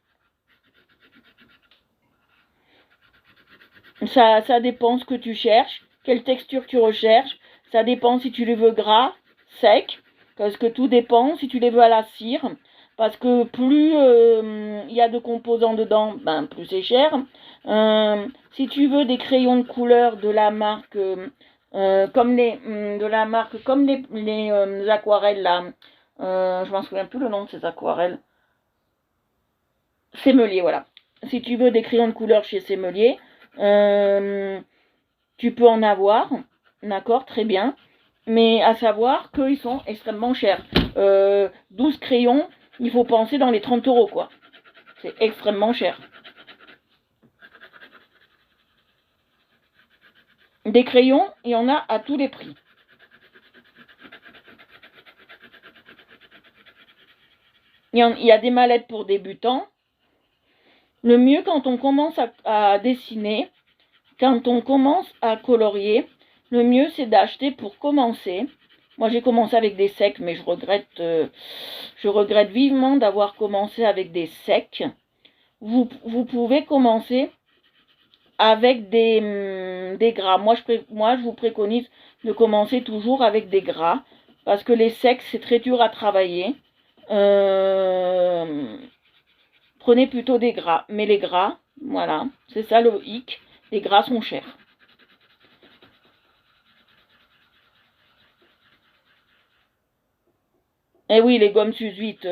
Ça dépend ce que tu cherches, quelle texture tu recherches. Ça dépend si tu les veux gras, secs, parce que tout dépend si tu les veux à la cire. Parce que plus il y a de composants dedans, ben plus c'est cher. Si tu veux des crayons de couleur de la marque comme les aquarelles là, je m'en souviens plus le nom de ces aquarelles. Sémelier, voilà. Si tu veux des crayons de couleur chez Sémelier, tu peux en avoir, d'accord, très bien. Mais à savoir qu'ils sont extrêmement chers. 12 crayons, il faut penser dans les 30 € quoi. C'est extrêmement cher. Des crayons, il y en a à tous les prix. Il y a des mallettes pour débutants. Le mieux quand on commence à dessiner, quand on commence à colorier, le mieux c'est d'acheter pour commencer. Moi j'ai commencé avec des secs, mais je regrette vivement d'avoir commencé avec des secs. Vous pouvez commencer avec des gras. Moi je vous préconise de commencer toujours avec des gras, parce que les secs c'est très dur à travailler. Prenez plutôt des gras. Mais les gras, voilà, c'est ça le hic. Les gras sont chers. Eh oui, les gommes Suzuite.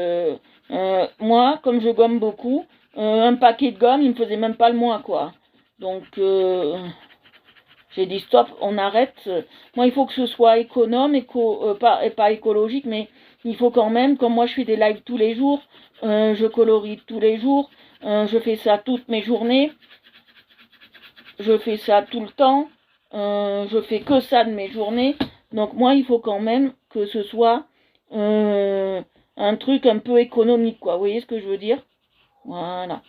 Moi, comme je gomme beaucoup, un paquet de gomme, il me faisait même pas le mois, quoi. Donc, j'ai dit stop, on arrête. Moi, il faut que ce soit économe, pas écologique, mais il faut quand même, comme moi je fais des lives tous les jours, je colorie tous les jours, je fais ça toutes mes journées, je fais ça tout le temps, je fais que ça de mes journées. Donc moi, il faut quand même que ce soit un truc un peu économique, quoi. Vous voyez ce que je veux dire? Voilà.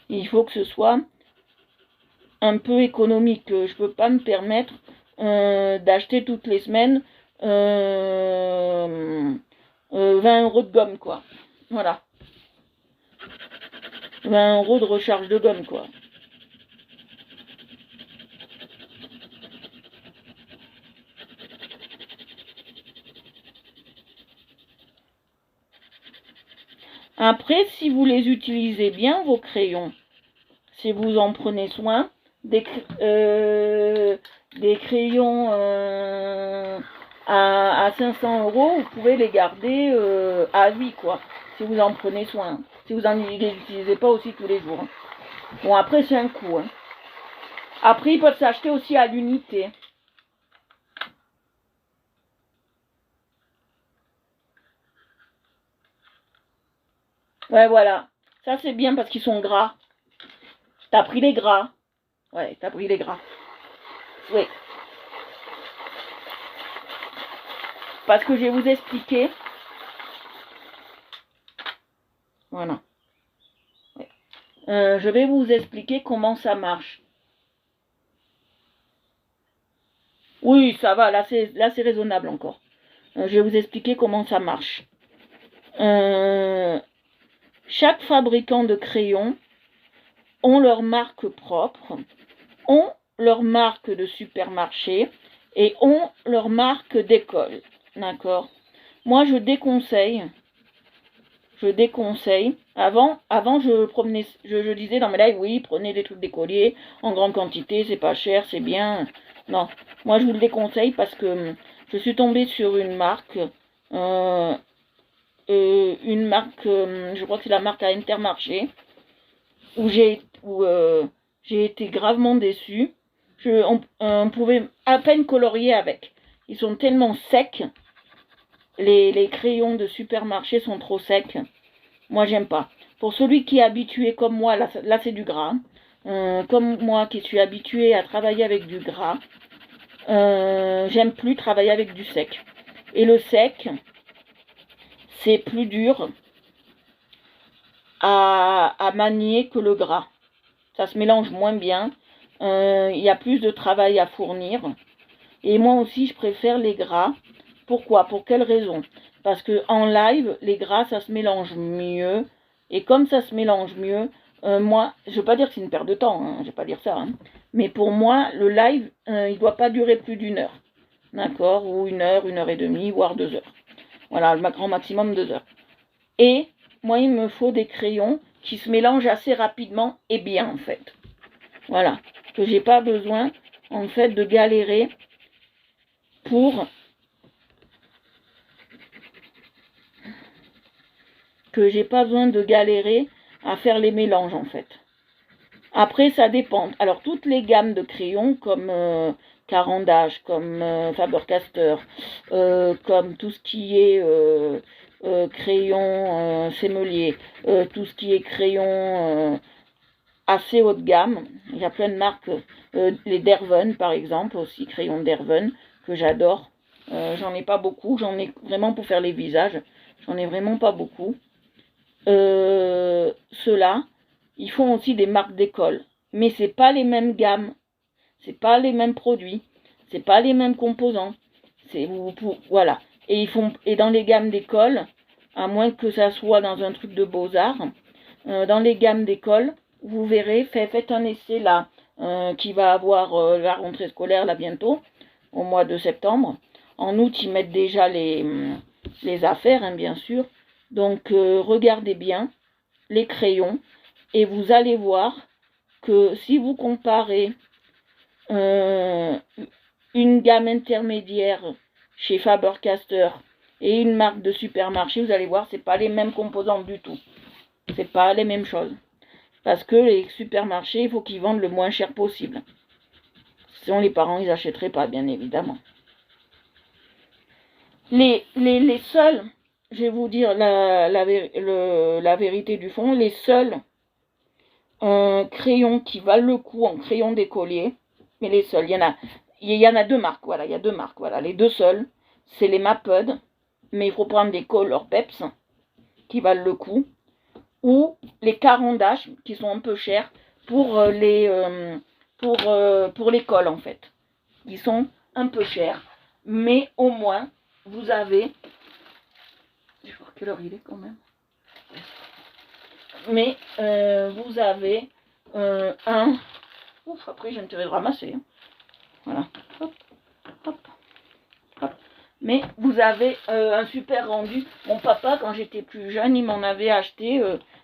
Il faut que ce soit un peu économique. Je peux pas me permettre d'acheter toutes les semaines 20 € de gomme, quoi. Voilà. 20 € de recharge de gomme, quoi. Après, si vous les utilisez bien, vos crayons, si vous en prenez soin, des crayons à 500 €, vous pouvez les garder à vie, quoi, si vous en prenez soin. Si vous ne les utilisez pas aussi tous les jours. Bon, après, c'est un coût. Hein. Après, ils peuvent s'acheter aussi à l'unité. Ouais, voilà. Ça, c'est bien parce qu'ils sont gras. T'as pris les gras. Ouais, t'as pris les gras. Oui. Parce que je vais vous expliquer. Voilà. Ouais. Je vais vous expliquer comment ça marche. Oui, ça va. Là, c'est raisonnable encore. Je vais vous expliquer comment ça marche. Chaque fabricant de crayons ont leur marque propre, ont leur marque de supermarché et ont leur marque d'école. D'accord? Moi, je déconseille. Avant, je disais dans mes lives, oui, prenez des trucs d'écolier en grande quantité, c'est pas cher, c'est bien. Non, moi je vous le déconseille parce que je suis tombée sur une marque, je crois que c'est la marque à Intermarché. où j'ai été gravement déçue. On pouvait à peine colorier avec. Ils sont tellement secs. Les crayons de supermarché sont trop secs. Moi, j'aime pas. Pour celui qui est habitué comme moi, là c'est du gras. Comme moi qui suis habituée à travailler avec du gras, j'aime plus travailler avec du sec. Et le sec, c'est plus dur à manier que le gras. Ça se mélange moins bien. Il y a plus de travail à fournir. Et moi aussi, je préfère les gras. Pourquoi? Pour quelle raison? Parce que en live, les gras, ça se mélange mieux. Et comme ça se mélange mieux, moi, je ne veux pas dire que c'est une perte de temps, hein, je ne vais pas dire ça. Hein. Mais pour moi, le live, il ne doit pas durer plus d'une heure. D'accord? Ou une heure et demie, voire 2 heures. Voilà, le grand maximum 2 heures. Et moi, il me faut des crayons qui se mélangent assez rapidement et bien, en fait. Voilà. Que j'ai pas besoin, en fait, de galérer pour à faire les mélanges, en fait. Après, ça dépend. Alors, toutes les gammes de crayons, comme Caran d'Ache, comme Faber-Castell, comme tout ce qui est crayon sémelier, tout ce qui est crayon assez haut de gamme. Il y a plein de marques, les Derwent par exemple, aussi crayons Derwent, que j'adore. J'en ai pas beaucoup, j'en ai vraiment pour faire les visages, j'en ai vraiment pas beaucoup. Ceux-là, ils font aussi des marques d'école, mais c'est pas les mêmes gammes, c'est pas les mêmes produits, c'est pas les mêmes composants. Voilà. Et dans les gammes d'école, à moins que ça soit dans un truc de beaux-arts, dans les gammes d'école, vous verrez, faites un essai là, qui va avoir la rentrée scolaire là bientôt, au mois de septembre. En août, ils mettent déjà les affaires, hein, bien sûr. Donc, regardez bien les crayons et vous allez voir que si vous comparez une gamme intermédiaire chez Faber-Castell et une marque de supermarché, vous allez voir, c'est pas les mêmes composants du tout. C'est pas les mêmes choses. Parce que les supermarchés, il faut qu'ils vendent le moins cher possible. Sinon, les parents, ils n'achèteraient pas, bien évidemment. Les seuls, je vais vous dire la vérité du fond, les seuls crayons qui valent le coup en crayon d'écolier, mais les seuls, il y en a deux marques, voilà, il y a deux marques, voilà, les deux seuls, c'est les Mapud, mais il faut prendre des Color Peps qui valent le coup, ou les Caran d'Ache qui sont un peu chers pour l'école en fait. Ils sont un peu chers, mais au moins vous avez, je vais voir quelle heure il est quand même. Mais vous avez un. Ouf, après j'ai intérêt de ramasser. Hein. Voilà. Hop, hop, hop. Mais vous avez un super rendu. Mon papa, quand j'étais plus jeune, il m'en avait acheté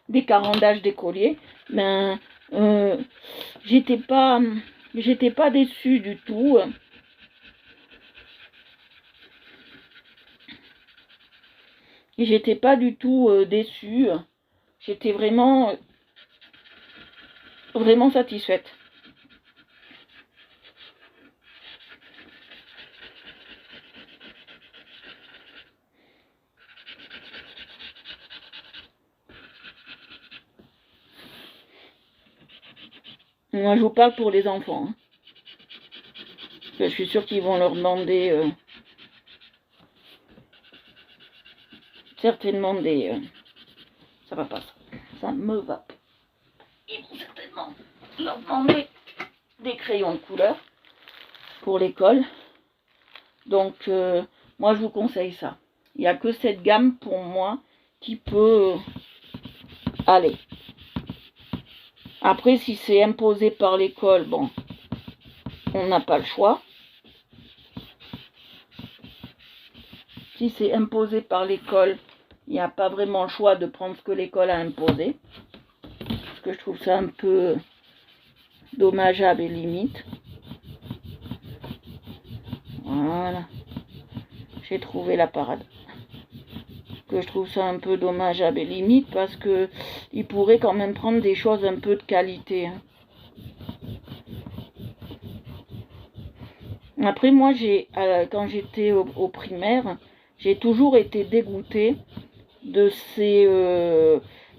des Caran d'Ache d'écolier. Ben, j'étais pas déçue du tout. J'étais pas du tout déçue. J'étais vraiment satisfaite. Moi, je vous parle pour les enfants. Hein. Je suis sûre qu'ils vont leur demander certainement des... ça va pas, ça me va pas. Ils vont certainement leur demander des crayons de couleur pour l'école. Donc, moi, je vous conseille ça. Il n'y a que cette gamme, pour moi, qui peut aller. Après, si c'est imposé par l'école, bon, on n'a pas le choix. Si c'est imposé par l'école, il n'y a pas vraiment le choix de prendre ce que l'école a imposé. Parce que je trouve ça un peu dommageable et limite. Voilà. J'ai trouvé la parade. que je trouve ça un peu dommageable et limite parce que il pourrait quand même prendre des choses un peu de qualité. Hein. Après, moi, quand j'étais au primaire, j'ai toujours été dégoûtée de ces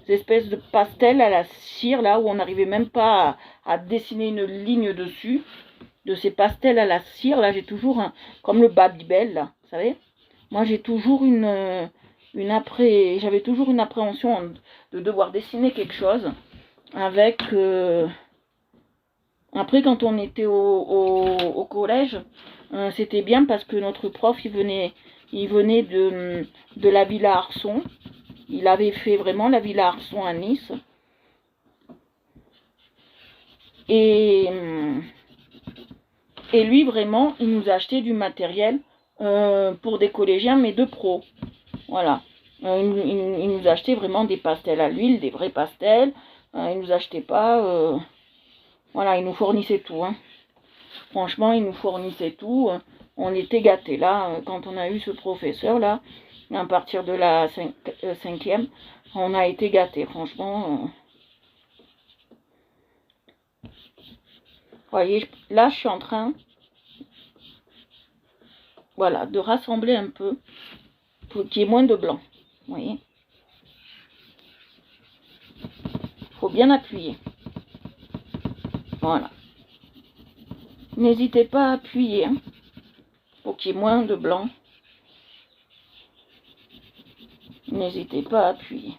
espèces de pastels à la cire, là, où on n'arrivait même pas à dessiner une ligne dessus. De ces pastels à la cire, là, j'ai toujours comme le Babybel, là, vous savez. Moi, j'ai toujours j'avais toujours une appréhension de devoir dessiner quelque chose avec... Après, quand on était au collège, c'était bien parce que notre prof, il venait de la Villa Arson. Il avait fait vraiment la Villa Arson à Nice. Et lui, vraiment, il nous achetait du matériel pour des collégiens, mais de pro. Voilà. Il nous achetait vraiment des pastels à l'huile, des vrais pastels. Il nous achetait pas... voilà, il nous fournissait tout. Hein. Franchement, il nous fournissait tout. On était gâtés. Là, quand on a eu ce professeur-là, à partir de la 5e, on a été gâtés. Franchement... voyez, là, je suis en train... Voilà, de rassembler un peu pour qu'il y ait moins de blanc. Vous voyez, il faut bien appuyer. Voilà. N'hésitez pas à appuyer hein, pour qu'il y ait moins de blanc. N'hésitez pas à appuyer.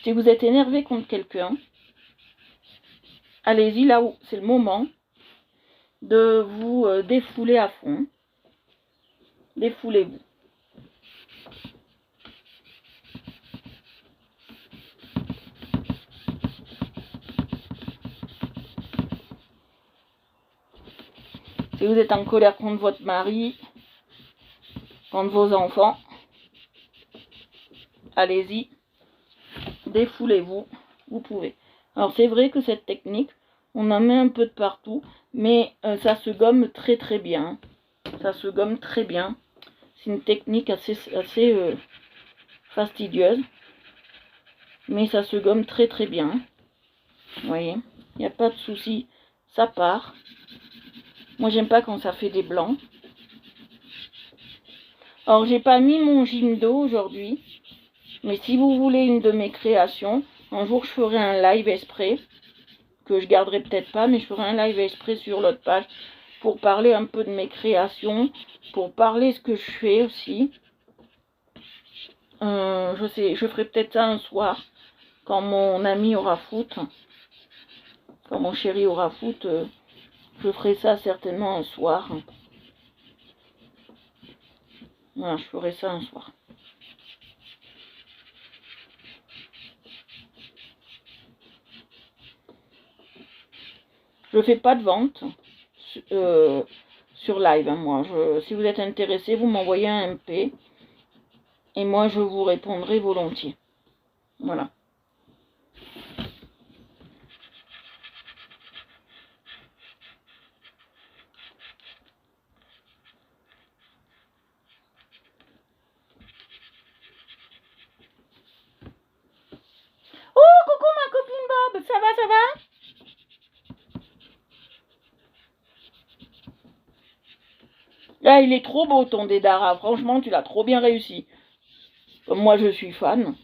Si vous êtes énervé contre quelqu'un, allez-y là où c'est le moment de vous défouler à fond. Défoulez-vous. Si vous êtes en colère contre votre mari, contre vos enfants, allez-y, défoulez-vous, vous pouvez. Alors c'est vrai que cette technique, on en met un peu de partout, mais ça se gomme très très bien. Ça se gomme très bien. C'est une technique assez fastidieuse, mais ça se gomme très très bien. Vous voyez, il n'y a pas de souci, ça part. Moi j'aime pas quand ça fait des blancs. Alors j'ai pas mis mon gym d'eau aujourd'hui, mais si vous voulez une de mes créations, un jour je ferai un live exprès, que je garderai peut-être pas, mais je ferai un live exprès sur l'autre page pour parler un peu de mes créations, pour parler ce que je fais aussi. Je ferai peut-être ça un soir, quand mon ami aura foot, quand mon chéri aura foot, je ferai ça certainement un soir. Voilà, je ferai ça un soir. Je fais pas de vente sur live, hein, moi. Si vous êtes intéressé, vous m'envoyez un MP et moi je vous répondrai volontiers. Voilà. Oh, coucou ma copine Bob, ça va, ça va? Là, il est trop beau ton Dédara, franchement, tu l'as trop bien réussi. Comme moi, je suis fan.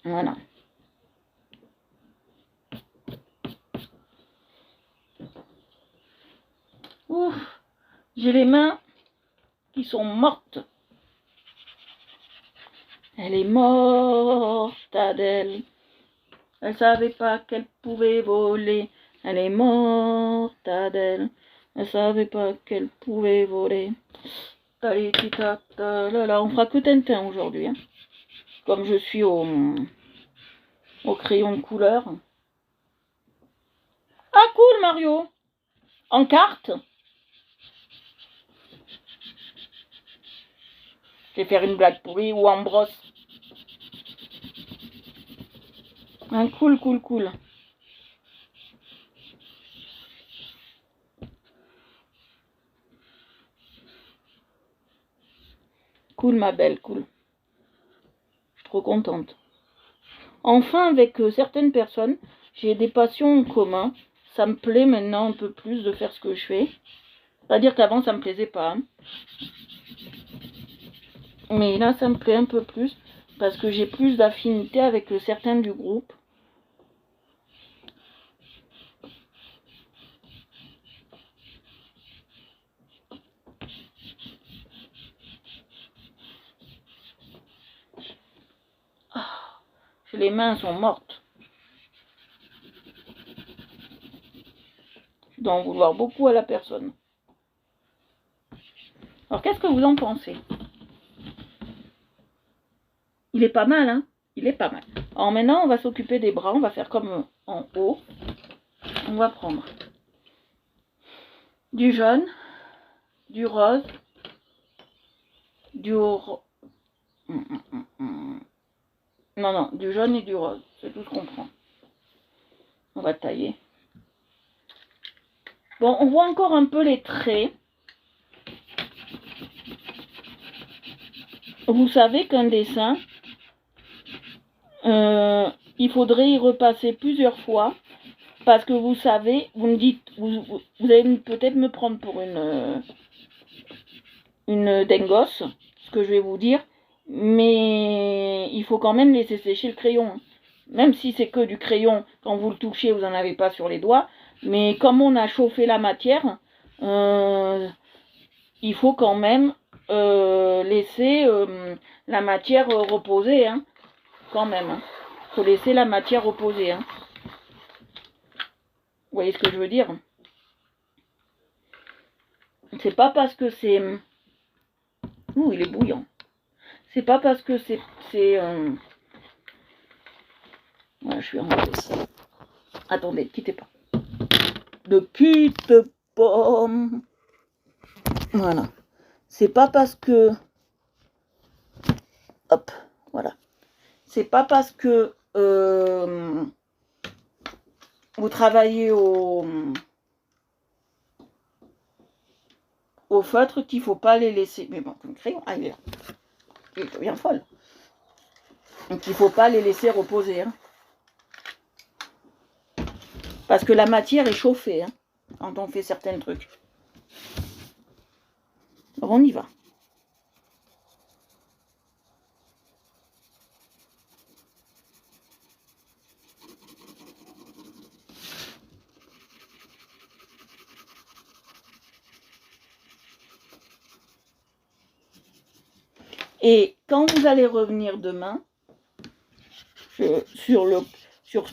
Voilà. Ouf, j'ai les mains qui sont mortes. Elle est morte, Adèle. Elle savait pas qu'elle pouvait voler. Elle est morte, Adèle. Elle savait pas qu'elle pouvait voler. Là, on fera que Tintin aujourd'hui. Hein. Comme je suis au crayon de couleur. Ah cool Mario. En carte. Je vais faire une blague pourrie ou en brosse. Hein, cool. Cool, ma belle, cool. Je suis trop contente. Enfin, avec certaines personnes, j'ai des passions en commun. Ça me plaît maintenant un peu plus de faire ce que je fais. C'est-à-dire qu'avant, ça me plaisait pas. Hein. Mais là, ça me plaît un peu plus parce que j'ai plus d'affinité avec certains du groupe. Ah, les mains sont mortes. Je dois en vouloir beaucoup à la personne. Alors, qu'est-ce que vous en pensez? Il est pas mal, hein? Il est pas mal. Alors maintenant, on va s'occuper des bras. On va faire comme en haut. On va prendre du jaune, du rose, du... Non, du jaune et du rose. C'est tout ce qu'on prend. On va tailler. Bon, on voit encore un peu les traits. Vous savez qu'un dessin, il faudrait y repasser plusieurs fois. Parce que vous savez, vous me dites, vous allez peut-être me prendre pour une dingosse, ce que je vais vous dire. Mais il faut quand même laisser sécher le crayon. Même si c'est que du crayon, quand vous le touchez, vous n'en avez pas sur les doigts. Mais comme on a chauffé la matière, il faut quand même laisser la matière reposer. Hein, quand même. Hein. Faut laisser la matière reposer. Hein. Vous voyez ce que je veux dire? C'est pas parce que c'est... Ouh, il est bouillant. C'est pas parce que c'est... Voilà, je vais enlever ça. Attendez, quittez pas. Ne quitte pas. Voilà. C'est pas parce que... Hop, voilà. C'est pas parce que vous travaillez au feutre qu'il faut pas les laisser. Mais bon, le crayon, ah, il est là. Il est bien folle. Donc il faut pas les laisser reposer. Hein. Parce que la matière est chauffée hein, quand on fait certains trucs. Alors on y va. Et quand vous allez revenir demain,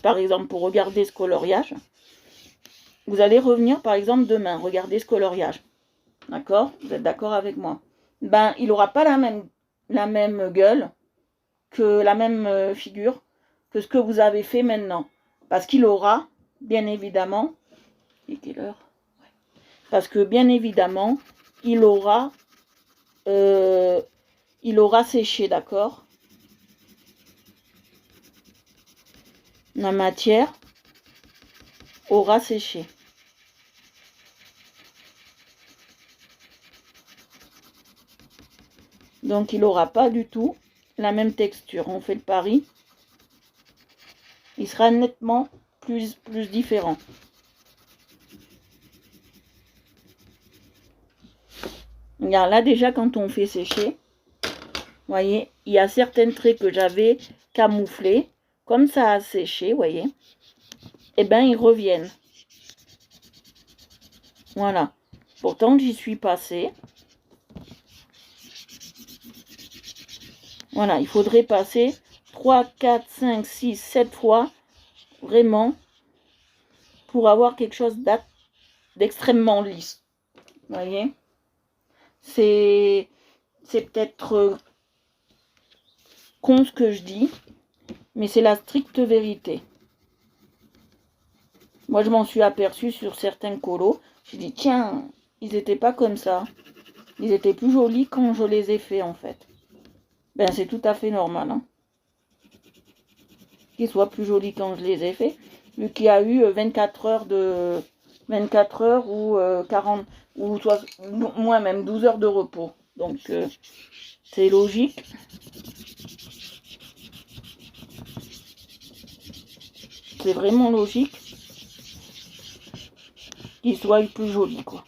par exemple, pour regarder ce coloriage, vous allez revenir, par exemple, demain, regarder ce coloriage. D'accord? Vous êtes d'accord avec moi? Ben, il n'aura pas la même gueule, que la même figure, que ce que vous avez fait maintenant. Parce qu'il aura, bien évidemment, et quelle heure? Ouais. Parce que, bien évidemment, il aura séché, d'accord? La matière aura séché. Donc, il n'aura pas du tout la même texture. On fait le pari. Il sera nettement plus différent. Regarde, là déjà, quand on fait sécher, vous voyez, il y a certains traits que j'avais camouflés. Comme ça a séché, vous voyez, et ben ils reviennent. Voilà. Pourtant, j'y suis passée. Voilà, il faudrait passer 3, 4, 5, 6, 7 fois, vraiment, pour avoir quelque chose d'extrêmement lisse. Vous voyez? C'est peut-être con ce que je dis, mais c'est la stricte vérité. Moi, je m'en suis aperçue sur certains colos. J'ai dit, tiens, ils n'étaient pas comme ça. Ils étaient plus jolis quand je les ai faits, en fait. Ben, c'est tout à fait normal, hein, qu'ils soient plus jolis quand je les ai faits, vu qu'il y a eu 24 heures de 24 heures ou 40 ou soit moins même 12 heures de repos. Donc c'est logique. C'est vraiment logique qu'ils soient plus jolis, quoi.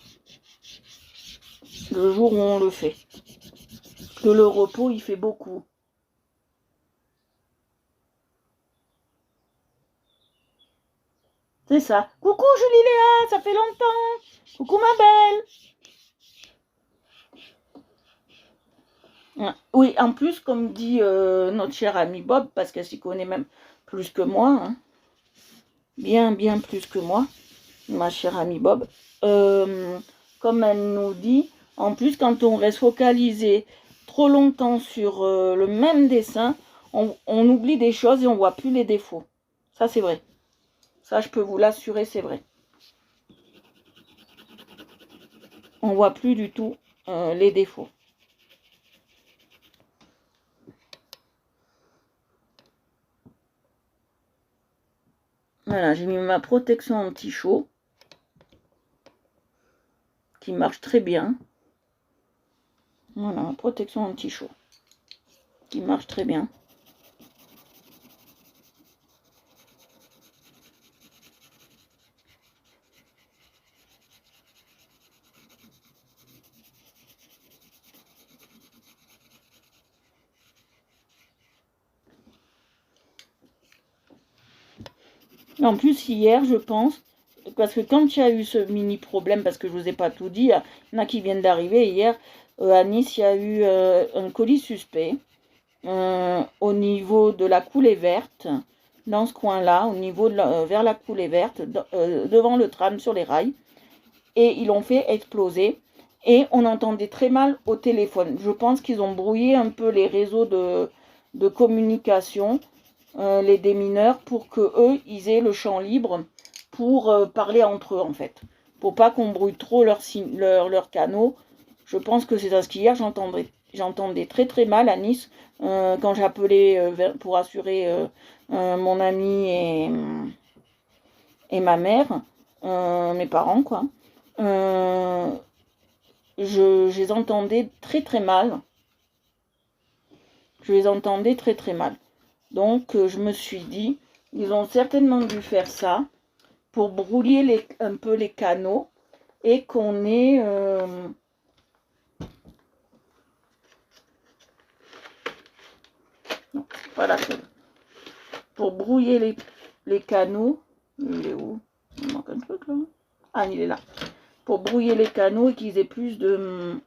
Le jour où on le fait. Parce que le repos, il fait beaucoup. C'est ça. Coucou Julie Léa, ça fait longtemps. Coucou ma belle. Oui, en plus, comme dit notre cher ami Bob, parce qu'elle s'y connaît même plus que moi, hein, bien plus que moi, ma chère amie Bob, comme elle nous dit, en plus, quand on reste focalisé trop longtemps sur le même dessin, on oublie des choses et on voit plus les défauts. Ça, c'est vrai. Ça, je peux vous l'assurer, c'est vrai. On voit plus du tout les défauts. Voilà, j'ai mis ma protection anti-chaud qui marche très bien. Voilà, protection anti-chaud qui marche très bien. En plus, hier, je pense, parce que quand il y a eu ce mini problème, parce que je vous ai pas tout dit, il y en a qui viennent d'arriver hier, à Nice, il y a eu un colis suspect au niveau de la coulée verte, dans ce coin-là, au niveau de vers la coulée verte, devant le tram sur les rails, et ils l'ont fait exploser. Et on entendait très mal au téléphone. Je pense qu'ils ont brouillé un peu les réseaux de communication, les démineurs, pour que eux, ils aient le champ libre pour parler entre eux, en fait. Pour pas qu'on brouille trop leurs canaux. Je pense que c'est ça. Ce qu'hier, j'entendais très très mal à Nice, quand j'appelais pour assurer mon ami et ma mère, mes parents, quoi. Je les entendais très très mal. Je les entendais très très mal. Donc je me suis dit, ils ont certainement dû faire ça pour brouiller un peu les canaux et qu'on ait... non, pas la seule. Pour brouiller les canaux... Il est où? Il manque un truc là. Ah, il est là. Pour brouiller les canaux et qu'ils aient plus de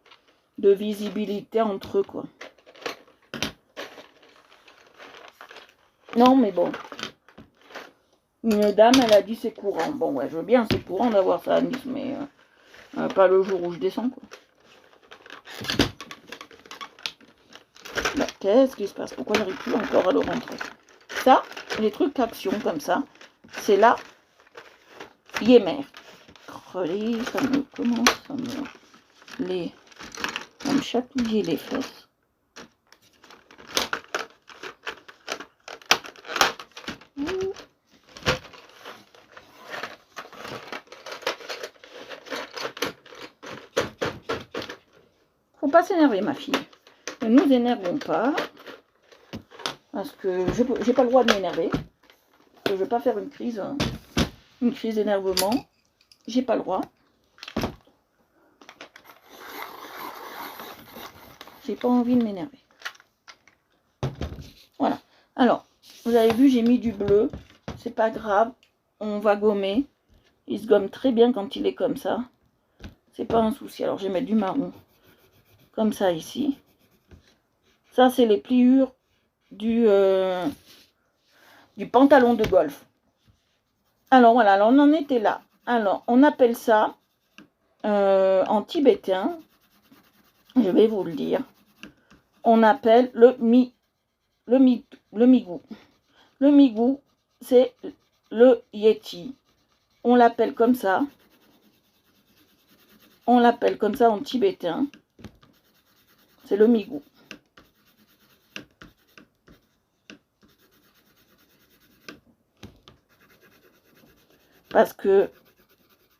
visibilité entre eux, quoi. Non, mais bon. Une dame, elle a dit c'est courant. Bon, ouais, je veux bien, c'est courant d'avoir ça à Nice, mais pas le jour où je descends, quoi. Là, qu'est-ce qui se passe? Pourquoi j'arrive plus encore à le rentrer? Ça, les trucs action comme ça, c'est la Yémer. Crelé, ça me commence à me chatouiller les fesses. Faut pas s'énerver, ma fille. Ne nous énervons pas. Parce que j'ai pas le droit de m'énerver. Je veux pas faire une crise d'énervement. J'ai pas le droit. J'ai pas envie de m'énerver. Voilà. Alors, vous avez vu, j'ai mis du bleu. C'est pas grave. On va gommer. Il se gomme très bien quand il est comme ça. C'est pas un souci. Alors, je vais mettre du marron. Comme ça, ici. Ça, c'est les pliures du pantalon de golf. Alors, voilà. Alors, on en était là. Alors, on appelle ça, en tibétain, je vais vous le dire, on appelle le migou. Le migou, c'est le yeti. On l'appelle comme ça. On l'appelle comme ça en tibétain. C'est le migou. Parce que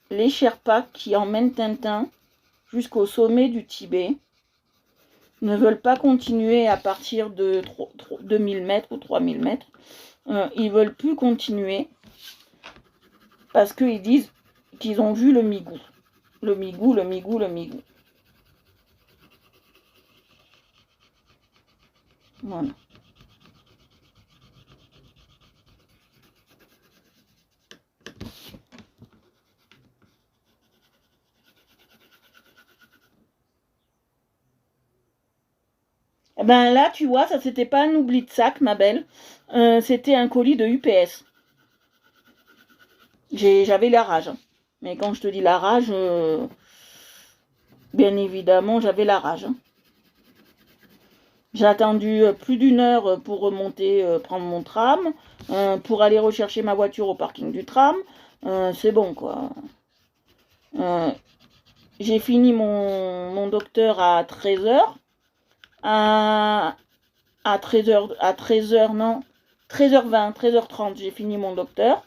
les Sherpas qui emmènent Tintin jusqu'au sommet du Tibet ne veulent pas continuer à partir de 2000 mètres ou 3000 mètres. Ils veulent plus continuer parce qu'ils disent qu'ils ont vu le migou. Le migou, le migou, le migou. Voilà. Eh ben là, tu vois, ça c'était pas un oubli de sac, ma belle. C'était un colis de UPS. J'avais la rage. Mais quand je te dis la rage, bien évidemment, j'avais la rage. J'ai attendu plus d'une heure pour remonter, prendre mon tram, pour aller rechercher ma voiture au parking du tram. C'est bon, quoi. J'ai fini mon docteur à 13h. À 13h, non, 13h20, 13h30, j'ai fini mon docteur.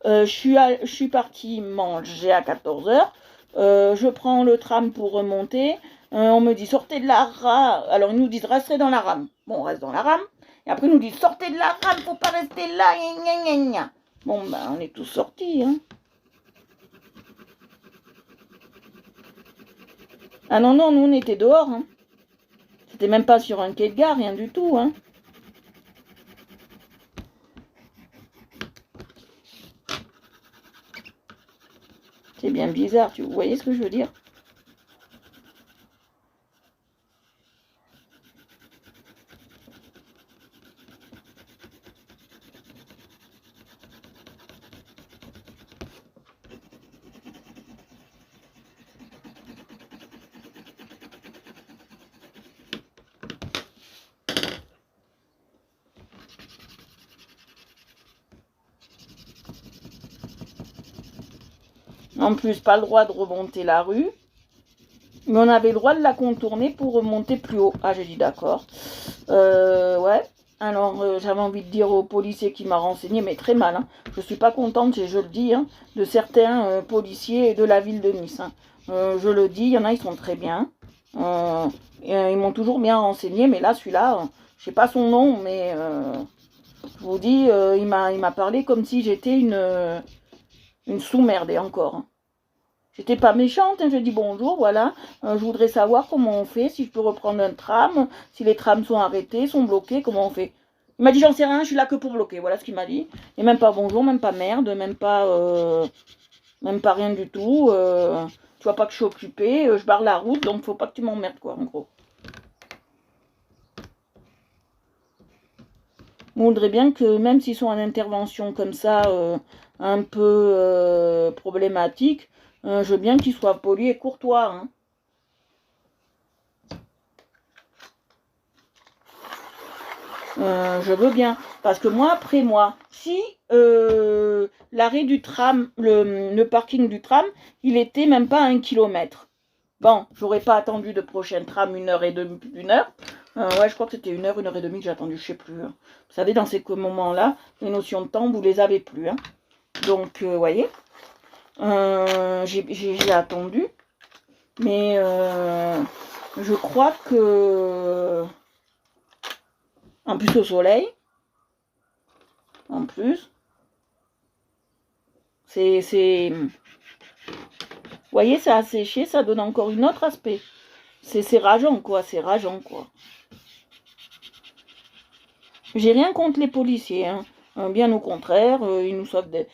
Je suis partie manger à 14h. Je prends le tram pour remonter. On me dit sortez de la rame. Alors ils nous disent restez dans la rame. Bon, on reste dans la rame. Et après ils nous disent sortez de la rame, faut pas rester là. Gna, gna, gna. Bon, ben on est tous sortis. Hein. Ah non, non, nous on était dehors. Hein. C'était même pas sur un quai de gare, rien du tout. Hein. C'est bien bizarre, vous voyez ce que je veux dire? En plus, pas le droit de remonter la rue. Mais on avait le droit de la contourner pour remonter plus haut. Ah, j'ai dit d'accord. Ouais. Alors, j'avais envie de dire au policier qui m'a renseigné, mais très mal. Hein. Je suis pas contente, et je le dis, hein, de certains policiers de la ville de Nice. Hein. Je le dis, il y en a, ils sont très bien. Ils m'ont toujours bien renseigné, mais là, celui-là, je sais pas son nom, mais je vous dis, il m'a parlé comme si j'étais une sous-merdée encore. Hein. J'étais pas méchante, hein, je dis bonjour, voilà. Je voudrais savoir comment on fait, si je peux reprendre un tram, si les trams sont arrêtés, sont bloqués, comment on fait. Il m'a dit j'en sais rien, je suis là que pour bloquer, voilà ce qu'il m'a dit. Et même pas bonjour, même pas merde, même pas rien du tout. Tu vois pas que je suis occupée, je barre la route, donc faut pas que tu m'emmerdes quoi, en gros. On voudrait bien que même s'ils sont en intervention comme ça, un peu problématique, je veux bien qu'ils soient polis et courtois. Hein. Je veux bien. Parce que moi, après moi, si l'arrêt du tram, le parking du tram, il était même pas à 1 kilomètre. Bon, j'aurais pas attendu de prochain tram 1h30, 1h. Ouais, je crois que c'était 1h, 1h30 que j'ai attendu, je sais plus. Hein. Vous savez, dans ces moments-là, les notions de temps, vous les avez plus. Hein. Donc, vous voyez, j'ai attendu. Mais je crois que... En plus au soleil, en plus, c'est... Vous voyez, ça a séché, ça donne encore un autre aspect. C'est rageant, quoi, c'est rageant, quoi. J'ai rien contre les policiers, hein. Bien au contraire, ils nous sauvent des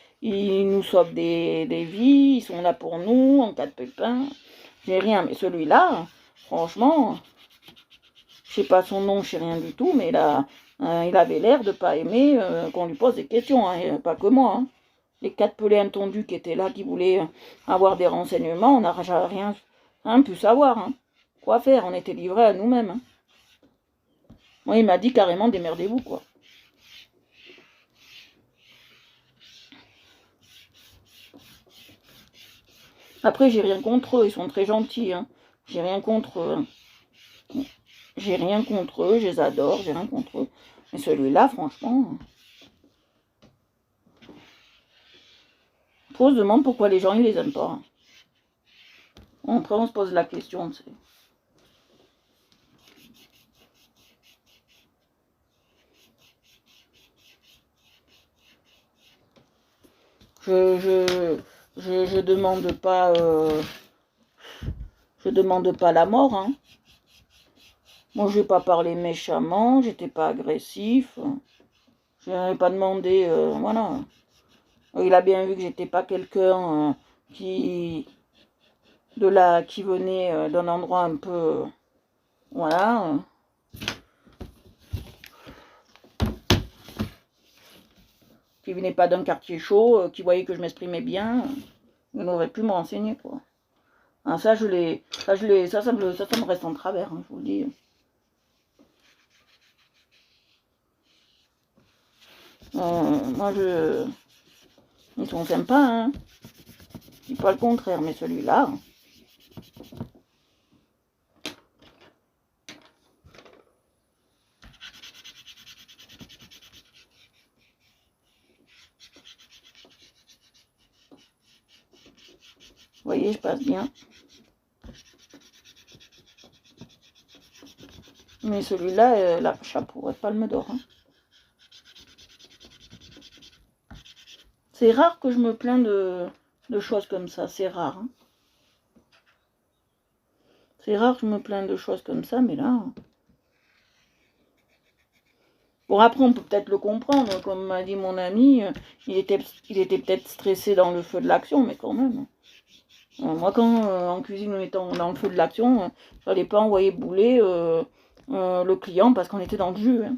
vies, ils sont là pour nous, en cas de pépin. J'ai rien, mais celui-là, franchement, je sais pas son nom, je sais rien du tout, mais là, il avait l'air de pas aimer qu'on lui pose des questions, hein, pas que moi. Hein. Les 4 pelés intendus qui étaient là, qui voulaient avoir des renseignements, on n'a rien pu savoir. Hein. Quoi faire, on était livrés à nous-mêmes. Hein. Moi, il m'a dit carrément démerdez-vous, quoi. Après, j'ai rien contre eux, ils sont très gentils. Hein. J'ai rien contre eux. J'ai rien contre eux, je les adore, j'ai rien contre eux. Mais celui-là, franchement... On se demande pourquoi les gens, ils les aiment pas. Après, on se pose la question, tu sais. Je demande pas... je demande pas la mort, hein. Moi, je vais pas parler méchamment, j'étais pas agressif. Je n'avais pas demandé... voilà. Il a bien vu que j'étais pas quelqu'un qui venait d'un endroit un peu... voilà. Qui venait pas d'un quartier chaud, qui voyait que je m'exprimais bien. Il n'aurait pu me renseigner, quoi. Ah, ça me reste en travers, hein, je vous le dis. Moi, ils sont sympas, hein. Je dis pas le contraire, mais celui-là... Vous voyez, je passe bien. Mais celui-là, la chapeau, palme d'or. Hein. C'est rare que je me plains de choses comme ça, c'est rare. Hein. C'est rare que je me plains de choses comme ça, mais là... Bon, après, on peut peut-être le comprendre. Comme m'a dit mon ami, il était peut-être stressé dans le feu de l'action, mais quand même. Moi, quand en cuisine, on était dans le feu de l'action, je n'allais pas envoyer bouler le client parce qu'on était dans le jus. Hein.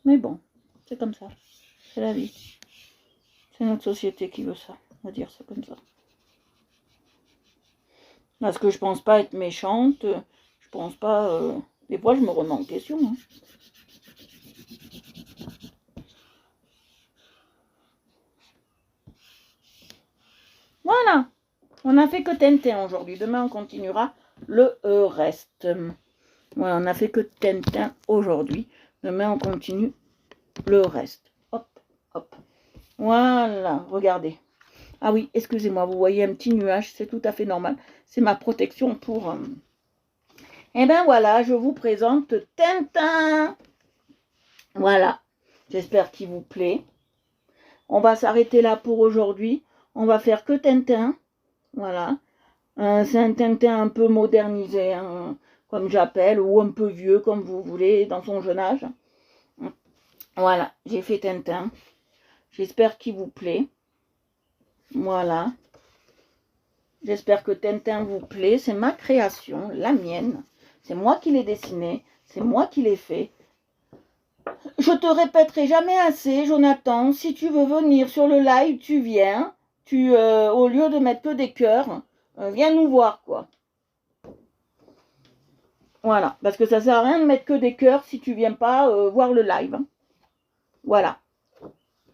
Mais bon, c'est comme ça. C'est la vie. C'est notre société qui veut ça. On va dire ça comme ça. Parce que je pense pas être méchante. Je pense pas... Des fois, je me remets en question. Hein. Voilà. On a fait que Tintin aujourd'hui. Demain, on continuera le reste. Voilà, on n'a fait que Tintin aujourd'hui. Demain, on continue le reste. Hop, hop. Voilà, regardez. Ah oui, excusez-moi, vous voyez un petit nuage, c'est tout à fait normal. C'est ma protection pour... Eh ben voilà, je vous présente Tintin. Voilà, j'espère qu'il vous plaît. On va s'arrêter là pour aujourd'hui. On va faire que Tintin. Voilà. C'est un Tintin un peu modernisé, hein, comme j'appelle, ou un peu vieux, comme vous voulez, dans son jeune âge. Voilà, j'ai fait Tintin. J'espère qu'il vous plaît. Voilà. J'espère que Tintin vous plaît. C'est ma création, la mienne. C'est moi qui l'ai dessiné. C'est moi qui l'ai fait. Je te répéterai jamais assez, Jonathan. Si tu veux venir sur le live, tu viens. Au lieu de mettre que des cœurs, viens nous voir, quoi. Voilà. Parce que ça sert à rien de mettre que des cœurs si tu viens pas voir le live. Voilà.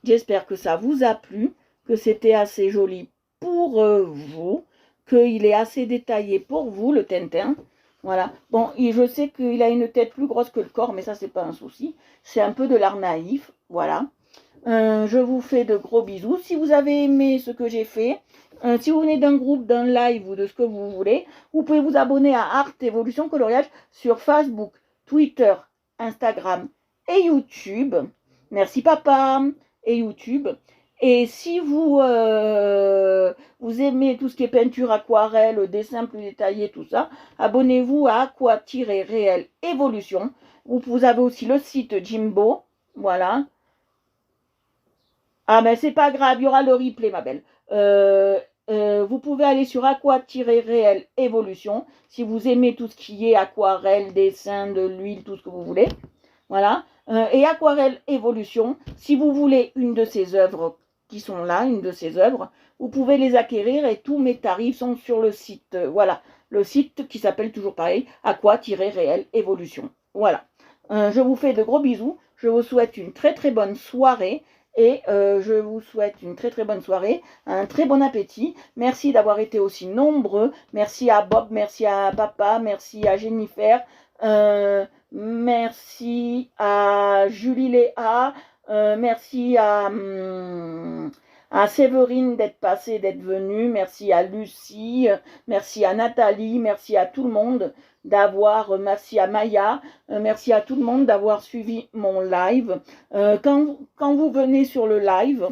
J'espère que ça vous a plu, que c'était assez joli pour vous, qu'il est assez détaillé pour vous, le Tintin. Voilà. Bon, et je sais qu'il a une tête plus grosse que le corps, mais ça, c'est pas un souci. C'est un peu de l'art naïf. Voilà. Je vous fais de gros bisous. Si vous avez aimé ce que j'ai fait, si vous venez d'un groupe, d'un live ou de ce que vous voulez, vous pouvez vous abonner à Art Evolution Coloriage sur Facebook, Twitter, Instagram et YouTube. Merci papa et YouTube. Et si vous aimez tout ce qui est peinture, aquarelle, dessin plus détaillé, tout ça, abonnez-vous à Aqua-Réel Evolution. Vous avez aussi le site Jimbo. Voilà. Ah ben c'est pas grave, il y aura le replay ma belle. Vous pouvez aller sur Aqua-Réel Evolution si vous aimez tout ce qui est aquarelle, dessin, de l'huile, tout ce que vous voulez. Voilà. Et Aquarelle Evolution, si vous voulez une de ces œuvres qui sont là, une de ces œuvres, vous pouvez les acquérir et tous mes tarifs sont sur le site. Voilà. Le site qui s'appelle toujours pareil, Aqua-Réel Evolution. Voilà. Je vous fais de gros bisous. Je vous souhaite une très très bonne soirée. Et je vous souhaite une très très bonne soirée, un très bon appétit. Merci d'avoir été aussi nombreux. Merci à Bob, merci à Papa, merci à Jennifer, merci à Julie Léa, merci à Séverine d'être passée, d'être venue. Merci à Lucie, merci à Nathalie, merci à tout le monde merci à Maya, merci à tout le monde d'avoir suivi mon live. Quand vous venez sur le live,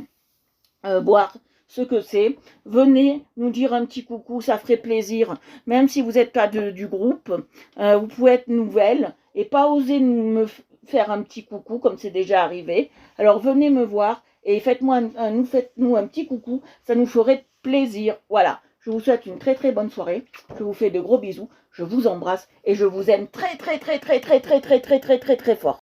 voir ce que c'est, venez nous dire un petit coucou, ça ferait plaisir. Même si vous n'êtes pas du groupe, vous pouvez être nouvelle et pas oser me faire un petit coucou comme c'est déjà arrivé. Alors venez me voir et faites-nous un petit coucou, ça nous ferait plaisir. Voilà, je vous souhaite une très très bonne soirée. Je vous fais de gros bisous, je vous embrasse et je vous aime très très très très très très très très très très très fort.